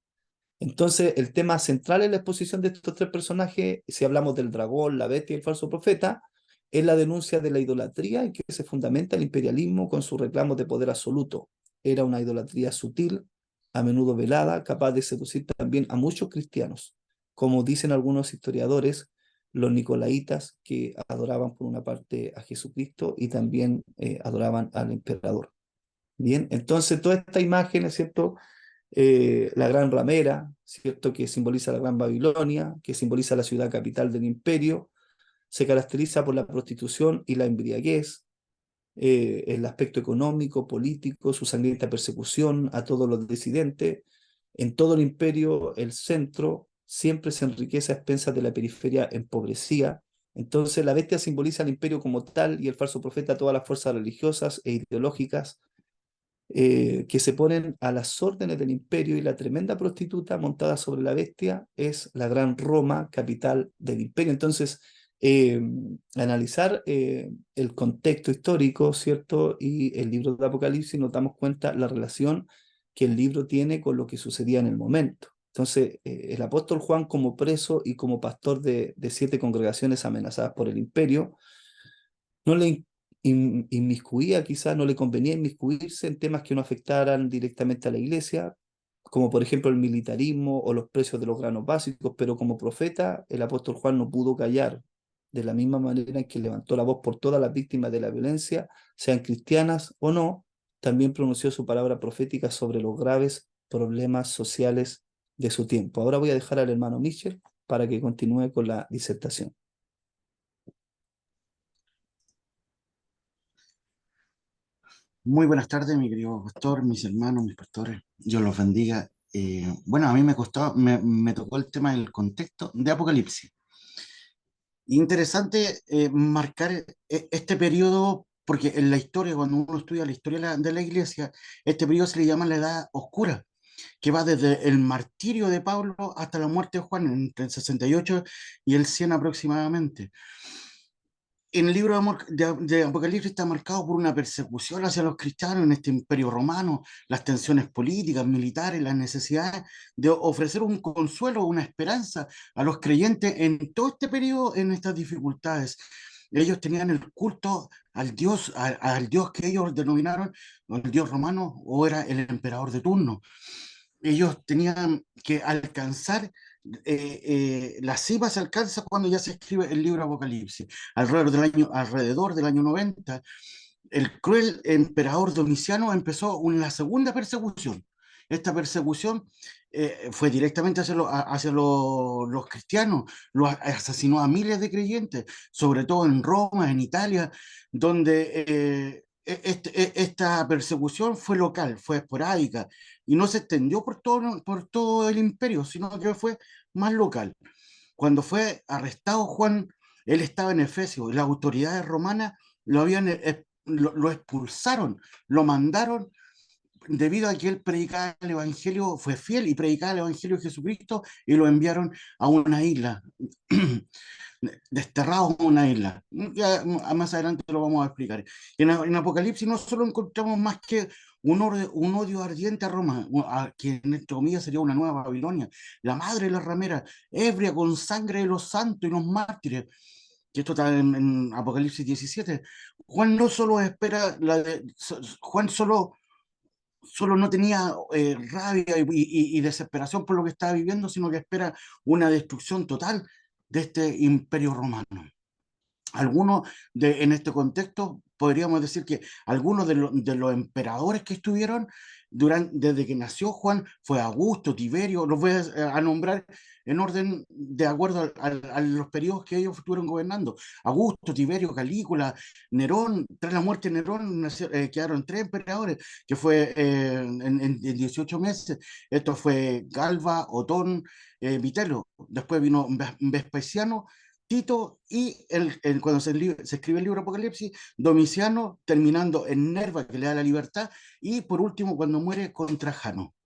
Entonces, el tema central en la exposición de estos 3 personajes, si hablamos del dragón, la bestia y el falso profeta, es la denuncia de la idolatría en que se fundamenta el imperialismo con sus reclamos de poder absoluto. Era una idolatría sutil, a menudo velada, capaz de seducir también a muchos cristianos, como dicen algunos historiadores, los nicolaitas, que adoraban por una parte a Jesucristo y también adoraban al emperador. Bien, entonces toda esta imagen, ¿es cierto? La gran ramera, ¿cierto? Que simboliza la gran Babilonia, que simboliza la ciudad capital del imperio, se caracteriza por la prostitución y la embriaguez, el aspecto económico, político, su sangrienta persecución a todos los disidentes. En todo el imperio, el centro siempre se enriquece a expensas de la periferia empobrecida. Entonces la bestia simboliza al imperio como tal y el falso profeta todas las fuerzas religiosas e ideológicas que se ponen a las órdenes del imperio, y la tremenda prostituta montada sobre la bestia es la gran Roma, capital del imperio. Entonces, analizar el contexto histórico, ¿cierto? Y el libro de Apocalipsis, nos damos cuenta la relación que el libro tiene con lo que sucedía en el momento. Entonces, el apóstol Juan, como preso y como pastor de 7 congregaciones amenazadas por el imperio, no le inmiscuía, quizás no le convenía inmiscuirse en temas que no afectaran directamente a la iglesia, como por ejemplo el militarismo o los precios de los granos básicos, pero como profeta el apóstol Juan no pudo callar, de la misma manera en que levantó la voz por todas las víctimas de la violencia, sean cristianas o no, también pronunció su palabra profética sobre los graves problemas sociales de su tiempo. Ahora voy a dejar al hermano Michel para que continúe con la disertación. Muy buenas tardes, mi querido pastor, mis hermanos, mis pastores. Dios los bendiga. Bueno, a mí me tocó el tema del contexto de Apocalipsis. Interesante marcar este periodo, porque en la historia, cuando uno estudia la historia de la iglesia, este periodo se le llama la Edad Oscura, que va desde el martirio de Pablo hasta la muerte de Juan, entre el 68 y el 100 aproximadamente. En el libro de Apocalipsis está marcado por una persecución hacia los cristianos en este imperio romano, las tensiones políticas, militares, las necesidades de ofrecer un consuelo, una esperanza a los creyentes en todo este periodo, en estas dificultades. Ellos tenían el culto al Dios que ellos denominaron el Dios romano, o era el emperador de turno. Ellos tenían que alcanzar, la cima se alcanza cuando ya se escribe el libro Apocalipsis. Alrededor del año 90, el cruel emperador Domiciano empezó una segunda persecución. Esta persecución fue directamente hacia los cristianos, los asesinó a miles de creyentes, sobre todo en Roma, en Italia, donde esta persecución fue local, fue esporádica, y no se extendió por todo el imperio, sino que fue más local. Cuando fue arrestado Juan, él estaba en Efesio, y las autoridades romanas lo expulsaron, lo mandaron debido a que él predicaba el Evangelio, fue fiel y predicaba el Evangelio de Jesucristo, y lo enviaron a una isla, desterrado a una isla. Ya más adelante lo vamos a explicar. En Apocalipsis no solo encontramos más que un odio ardiente a Roma, que en esta comillas sería una nueva Babilonia, la madre de las rameras, ebria con sangre de los santos y los mártires, que esto está en Apocalipsis 17. Juan no solo espera, Juan solo no tenía rabia y desesperación por lo que estaba viviendo, sino que espera una destrucción total de este imperio romano. En este contexto, podríamos decir que algunos de los emperadores que estuvieron desde que nació Juan fue Augusto, Tiberio, los voy a nombrar en orden de acuerdo a los periodos que ellos estuvieron gobernando. Augusto, Tiberio, Calígula, Nerón. Tras la muerte de Nerón quedaron 3 emperadores, que fue en 18 meses. Esto fue Galba, Otón, Vitelo. Después vino Vespasiano, Tito, y cuando se escribe el libro Apocalipsis, Domiciano, terminando en Nerva, que le da la libertad, y por último, cuando muere, con Trajano.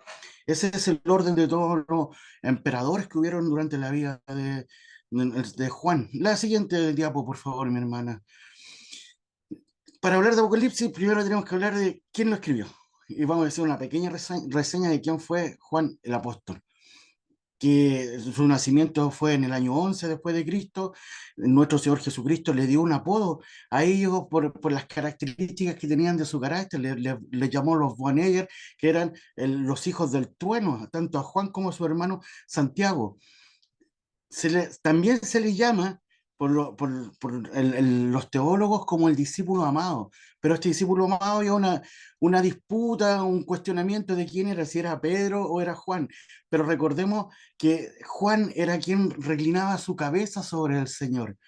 Ese es el orden de todos los emperadores que hubieron durante la vida de Juan. La siguiente diapo, por favor, mi hermana. Para hablar de Apocalipsis, primero tenemos que hablar de quién lo escribió. Y vamos a hacer una pequeña reseña de quién fue Juan el apóstol, que su nacimiento fue en el año 11 después de Cristo. Nuestro Señor Jesucristo le dio un apodo a ellos por las características que tenían de su carácter. Le llamó los Boanerges, que eran los hijos del trueno, tanto a Juan como a su hermano Santiago. También se le llama por los teólogos como el discípulo amado, pero este discípulo amado había una disputa, un cuestionamiento de quién era, si era Pedro o era Juan. Pero recordemos que Juan era quien reclinaba su cabeza sobre el Señor.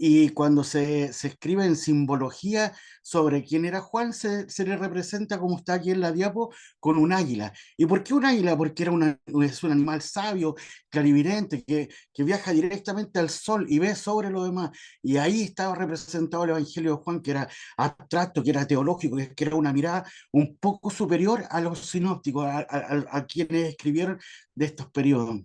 Y cuando se escribe en simbología sobre quién era Juan, se le representa, como está aquí en la diapo, con un águila. ¿Y por qué un águila? Porque es un animal sabio, clarividente, que viaja directamente al sol y ve sobre lo demás. Y ahí estaba representado el Evangelio de Juan, que era abstracto, que era teológico, que era una mirada un poco superior a los sinópticos, a quienes escribieron de estos periodos.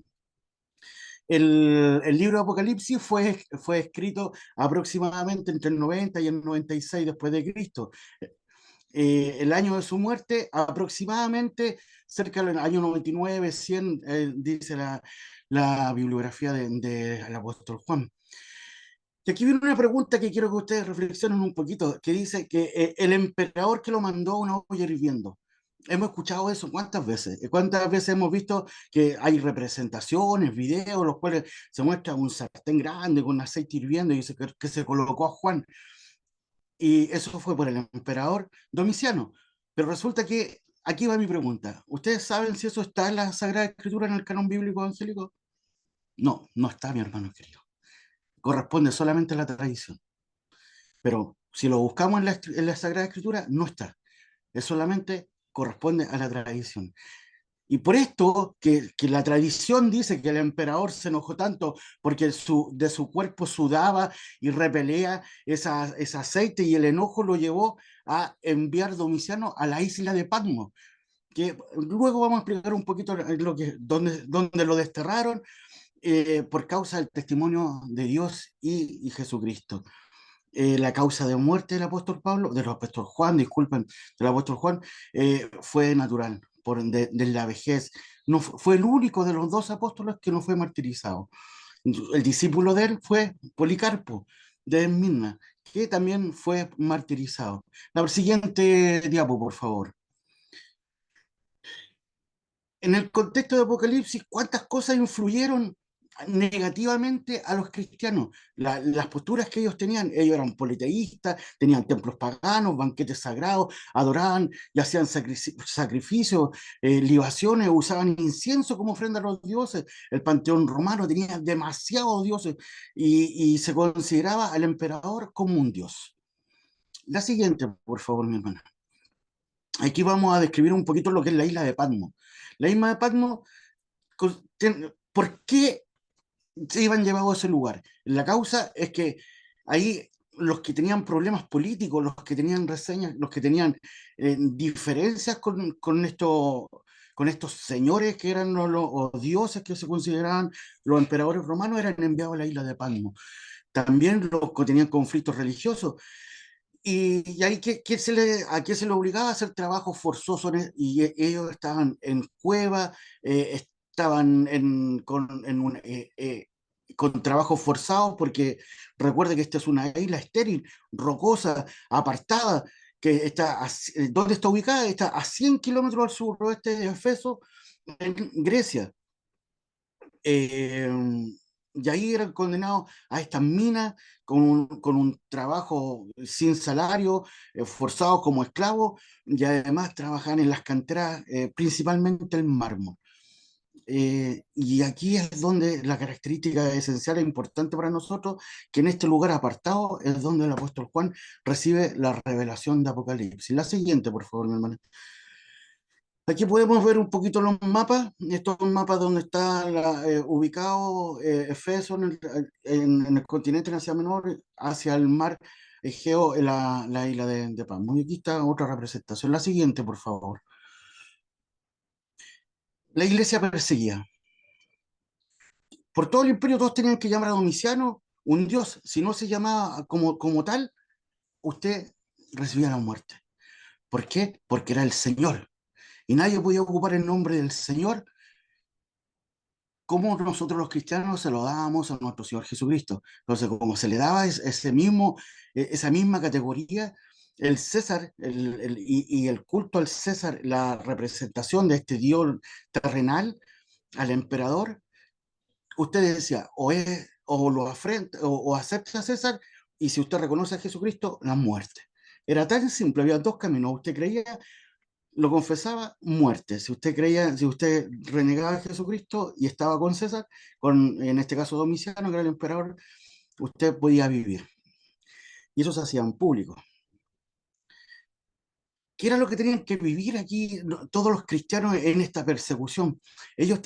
El libro de Apocalipsis fue escrito aproximadamente entre el 90 y el 96 después de Cristo. El año de su muerte, aproximadamente cerca del año 99, 100, dice la bibliografía del apóstol Juan. Y aquí viene una pregunta que quiero que ustedes reflexionen un poquito, que dice que el emperador que lo mandó a una olla hirviendo. Hemos escuchado eso cuántas veces. ¿Cuántas veces hemos visto que hay representaciones, videos, los cuales se muestra un sartén grande con aceite hirviendo y dice que se colocó a Juan? Y eso fue por el emperador Domiciano. Pero resulta que aquí va mi pregunta. ¿Ustedes saben si eso está en la Sagrada Escritura, en el canon bíblico evangélico? No, no está, mi hermano querido. Corresponde solamente a la tradición. Pero si lo buscamos en la Sagrada Escritura, no está. Es solamente corresponde a la tradición. Y por esto que la tradición dice que el emperador se enojó tanto porque de su cuerpo sudaba y repelía ese aceite, y el enojo lo llevó a enviar Domiciano a la isla de Patmos, que luego vamos a explicar un poquito dónde lo desterraron, por causa del testimonio de Dios y Jesucristo. La causa de muerte del apóstol Juan, disculpen, del apóstol Juan, fue natural, de la vejez. No fue el único de los 2 apóstoles que no fue martirizado. El discípulo de él fue Policarpo, de Esmirna, que también fue martirizado. La siguiente diapo, por favor. En el contexto de Apocalipsis, ¿cuántas cosas influyeron negativamente a los cristianos? Las posturas que ellos tenían. Ellos eran politeístas, tenían templos paganos, banquetes sagrados, adoraban y hacían sacrificios, libaciones, usaban incienso como ofrenda a los dioses. El panteón romano tenía demasiados dioses, y se consideraba al emperador como un dios. La siguiente, por favor, mi hermana. Aquí vamos a describir un poquito lo que es la isla de Patmos. La isla de Patmos, ¿por qué se iban llevados a ese lugar? La causa es que ahí los que tenían problemas políticos, los que tenían reseñas, los que tenían diferencias con estos señores que eran los dioses que se consideraban los emperadores romanos, eran enviados a la isla de Patmos. También los que tenían conflictos religiosos. Y ahí ¿a qué se le obligaba a hacer trabajos forzosos? Ellos estaban en cuevas, estaban con trabajos forzados, porque recuerde que esta es una isla estéril, rocosa, apartada, que ¿dónde está ubicada? Está a 100 kilómetros al suroeste de Éfeso, en Grecia. Y ahí eran condenados a estas minas con un trabajo sin salario, forzados como esclavos, y además trabajaban en las canteras, principalmente el mármol. Y aquí es donde la característica esencial e importante para nosotros, que en este lugar apartado es donde el apóstol Juan recibe la revelación de Apocalipsis. La siguiente, por favor, mi hermano. Aquí podemos ver un poquito los mapas. Estos son mapas donde está ubicado Éfeso en el continente en Asia Menor, hacia el mar Egeo, en la isla de Patmos. Y aquí está otra representación. La siguiente, por favor. La iglesia perseguía. Por todo el imperio todos tenían que llamar a Domiciano un dios. Si no se llamaba como tal, usted recibía la muerte. ¿Por qué? Porque era el Señor. Y nadie podía ocupar el nombre del Señor como nosotros los cristianos se lo dábamos a nuestro Señor Jesucristo. Entonces, como se le daba esa misma categoría, el César y el culto al César, la representación de este Dios terrenal, al emperador, usted decía, o lo afrenta, o acepta a César, y si usted reconoce a Jesucristo, la muerte. Era tan simple, había dos caminos. Usted creía, lo confesaba, muerte. Si usted renegaba de Jesucristo y estaba con César, en este caso Domiciano, que era el emperador, usted podía vivir. Y eso se hacía en público. ¿Qué era lo que tenían que vivir aquí todos los cristianos en esta persecución? Ellos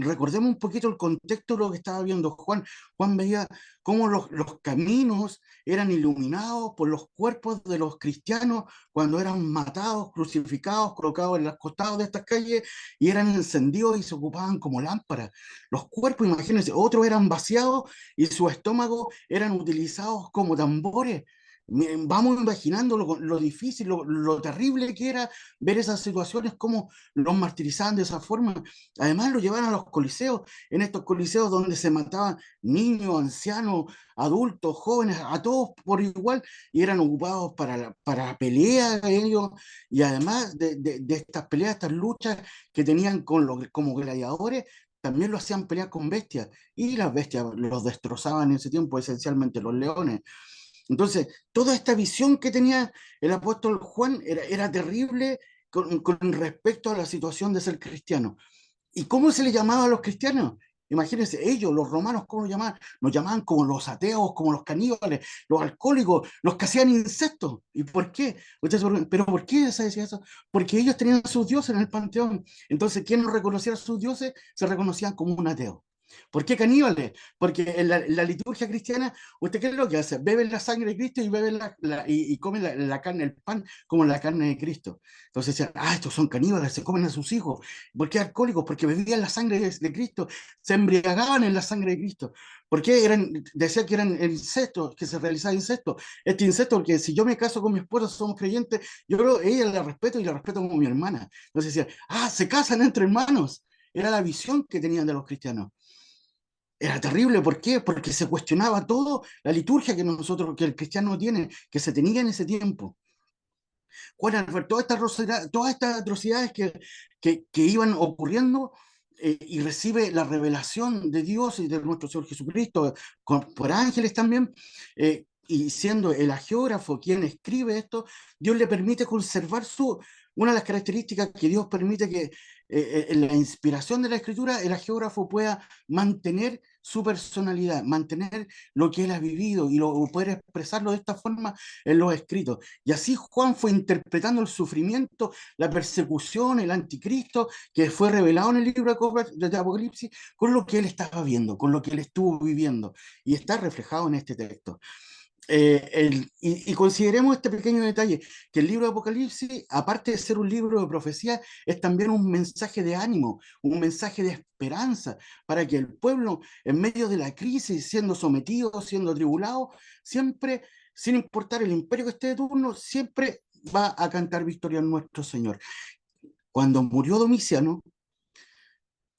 recordemos un poquito el contexto de lo que estaba viendo Juan. Juan veía cómo los caminos eran iluminados por los cuerpos de los cristianos cuando eran matados, crucificados, colocados en los costados de estas calles, y eran encendidos y se ocupaban como lámparas. Los cuerpos, imagínense, otros eran vaciados y sus estómagos eran utilizados como tambores. Vamos imaginando lo difícil, lo terrible que era ver esas situaciones, cómo los martirizaban de esa forma. Además, lo llevaban a los coliseos, en estos coliseos donde se mataban niños, ancianos, adultos, jóvenes, a todos por igual, y eran ocupados para peleas ellos, y además de estas peleas, estas luchas que tenían como gladiadores, también lo hacían pelear con bestias, y las bestias los destrozaban en ese tiempo, esencialmente los leones. Entonces, toda esta visión que tenía el apóstol Juan era terrible con respecto a la situación de ser cristiano. ¿Y cómo se le llamaba a los cristianos? Imagínense, ellos, los romanos, ¿cómo los llamaban? Nos llamaban como los ateos, como los caníbales, los alcohólicos, los que hacían incestos. ¿Y por qué? ¿Pero por qué se decía eso? Porque ellos tenían sus dioses en el panteón. Entonces, quien no reconocía a sus dioses se reconocían como un ateo. ¿Por qué caníbales? Porque en la liturgia cristiana, ¿usted qué es lo que hace? Beben la sangre de Cristo y beben y comen la carne, el pan, como la carne de Cristo. Entonces decían, estos son caníbales, se comen a sus hijos. ¿Por qué alcohólicos? Porque bebían la sangre de Cristo, se embriagaban en la sangre de Cristo. ¿Por qué decía que eran incestos, que se realizaba incesto? Este incesto, porque si yo me caso con mi esposa, somos creyentes, yo creo ella la respeto y la respeto como mi hermana. Entonces decían, se casan entre hermanos. Era la visión que tenían de los cristianos. Era terrible, ¿por qué? Porque se cuestionaba todo la liturgia que el cristiano tiene, que se tenía en ese tiempo. Juan, todas estas atrocidades que iban ocurriendo, y recibe la revelación de Dios y de nuestro Señor Jesucristo, por ángeles también, y siendo el agiógrafo quien escribe esto, Dios le permite conservar una de las características que Dios permite que en la inspiración de la escritura el agiógrafo pueda mantener su personalidad, mantener lo que él ha vivido y poder expresarlo de esta forma en los escritos. Y así Juan fue interpretando el sufrimiento, la persecución, el anticristo que fue revelado en el libro de Apocalipsis con lo que él estaba viendo, con lo que él estuvo viviendo, y está reflejado en este texto. y consideremos este pequeño detalle, que el libro de Apocalipsis, aparte de ser un libro de profecía, es también un mensaje de ánimo, un mensaje de esperanza, para que el pueblo, en medio de la crisis, siendo sometido, siendo atribulado, siempre, sin importar el imperio que esté de turno, siempre va a cantar victoria en nuestro Señor. Cuando murió Domiciano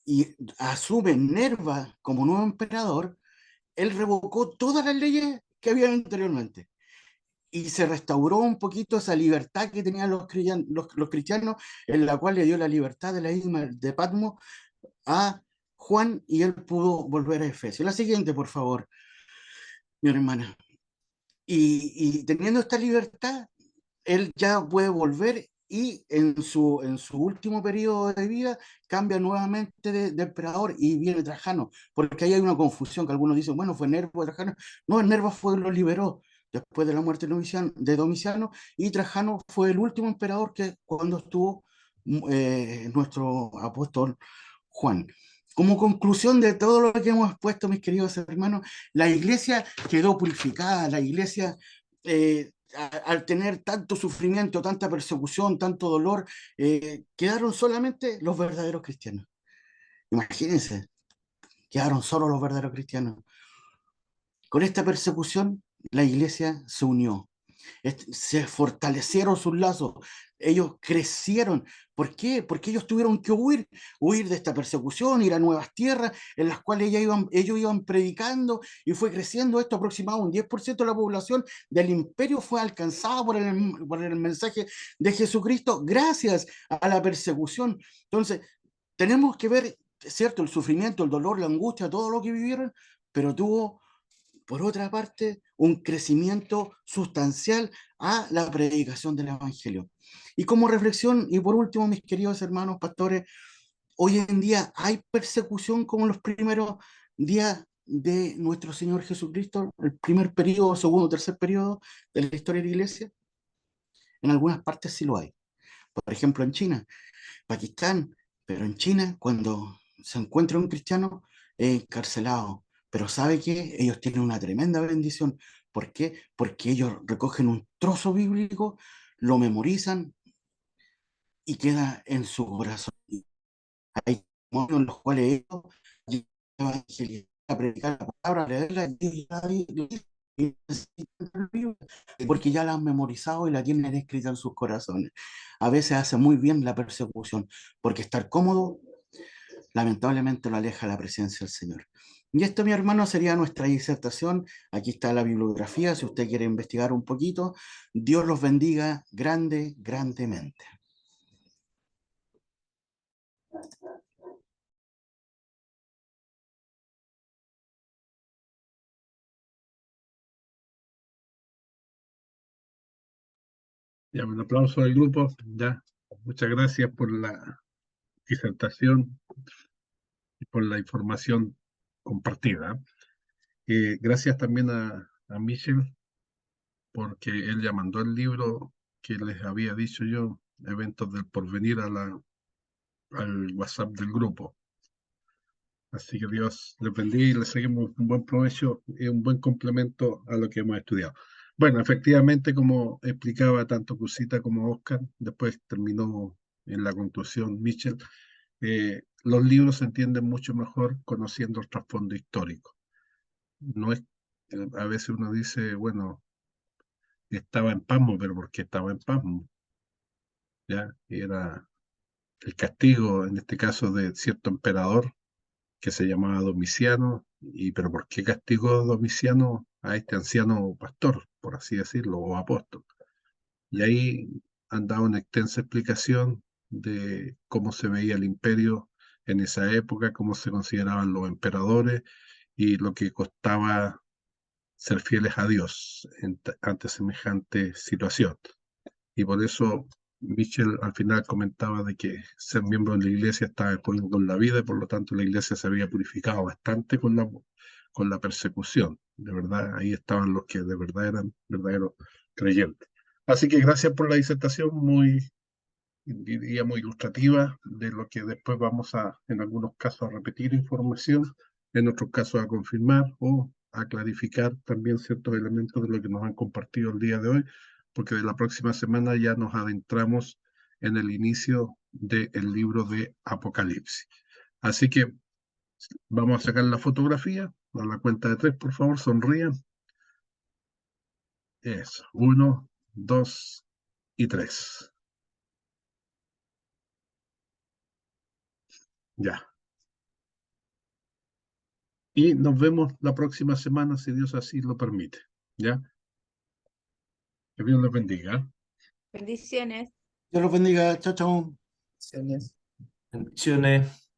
y asume Nerva como nuevo emperador, él revocó todas las leyes que había anteriormente y se restauró un poquito esa libertad que tenían los cristianos, en la cual le dio la libertad de la isla de Patmos a Juan y él pudo volver a Efesios. La siguiente, por favor, mi hermana. Y teniendo esta libertad, él ya puede volver y en su último periodo de vida cambia nuevamente de emperador y viene Trajano, porque ahí hay una confusión que algunos dicen, bueno, fue Nerva Trajano. No, Nerva fue lo liberó después de la muerte de Domiciano y Trajano fue el último emperador que cuando estuvo nuestro apóstol Juan. Como conclusión de todo lo que hemos expuesto, mis queridos hermanos, la iglesia quedó purificada, la iglesia al tener tanto sufrimiento, tanta persecución, tanto dolor, quedaron solamente los verdaderos cristianos. Imagínense, quedaron solo los verdaderos cristianos. Con esta persecución, la iglesia se unió, se fortalecieron sus lazos, ellos crecieron. ¿Por qué? Porque ellos tuvieron que huir de esta persecución, ir a nuevas tierras en las cuales ellos iban predicando y fue creciendo esto aproximadamente un 10% de la población del imperio fue alcanzada por el mensaje de Jesucristo gracias a la persecución. Entonces, tenemos que ver, ¿cierto? El sufrimiento, el dolor, la angustia, todo lo que vivieron, pero tuvo por otra parte, un crecimiento sustancial a la predicación del Evangelio. Y como reflexión, y por último, mis queridos hermanos pastores, hoy en día hay persecución como en los primeros días de nuestro Señor Jesucristo, el primer periodo, segundo, tercer periodo de la historia de la iglesia. En algunas partes sí lo hay. Por ejemplo, en China, Pakistán, pero en China, cuando se encuentra un cristiano, es encarcelado. Pero ¿sabe qué? Ellos tienen una tremenda bendición. ¿Por qué? Porque ellos recogen un trozo bíblico, lo memorizan y queda en su corazón. Hay momentos en los cuales ellos evangelizan, a predicar la palabra, a leerla, y necesitan la Biblia, porque ya la han memorizado y la tienen escrita en sus corazones. A veces hace muy bien la persecución, porque estar cómodo lamentablemente lo aleja de la presencia del Señor. Y esto, mi hermano, sería nuestra disertación. Aquí está la bibliografía, si usted quiere investigar un poquito. Dios los bendiga grandemente. Ya, un aplauso al grupo. Ya, muchas gracias por la disertación y por la información compartida. Gracias también a Michel, porque él ya mandó el libro que les había dicho yo, Eventos del Porvenir, al WhatsApp del grupo. Así que Dios les bendiga y les seguimos un buen provecho y un buen complemento a lo que hemos estudiado. Bueno, efectivamente, como explicaba tanto Cusita como Oscar, después terminó en la conclusión Michel, los libros se entienden mucho mejor conociendo el trasfondo histórico. No es, a veces uno dice, bueno, estaba en Pasmo, pero ¿por qué estaba en Pasmo? ¿Ya? Era el castigo, en este caso, de cierto emperador que se llamaba Domiciano, pero ¿por qué castigó Domiciano a este anciano pastor, por así decirlo, o apóstol? Y ahí han dado una extensa explicación de cómo se veía el imperio en esa época, cómo se consideraban los emperadores y lo que costaba ser fieles a Dios ante semejante situación. Y por eso Michel al final comentaba de que ser miembro de la iglesia estaba exponiendo con la vida y por lo tanto la iglesia se había purificado bastante con la persecución. De verdad, ahí estaban los que de verdad eran verdaderos creyentes. Así que gracias por la disertación, diría muy ilustrativa de lo que después vamos a, en algunos casos, a repetir información, en otros casos a confirmar o a clarificar también ciertos elementos de lo que nos han compartido el día de hoy, porque de la próxima semana ya nos adentramos en el inicio del libro de Apocalipsis. Así que vamos a sacar la fotografía, a la cuenta de 3, por favor, sonrían. Eso, 1, 2 y 3. Ya. Y nos vemos la próxima semana, si Dios así lo permite. ¿Ya? Que Dios les bendiga. Bendiciones. Dios los bendiga. Chao, chao. Bendiciones. Bendiciones.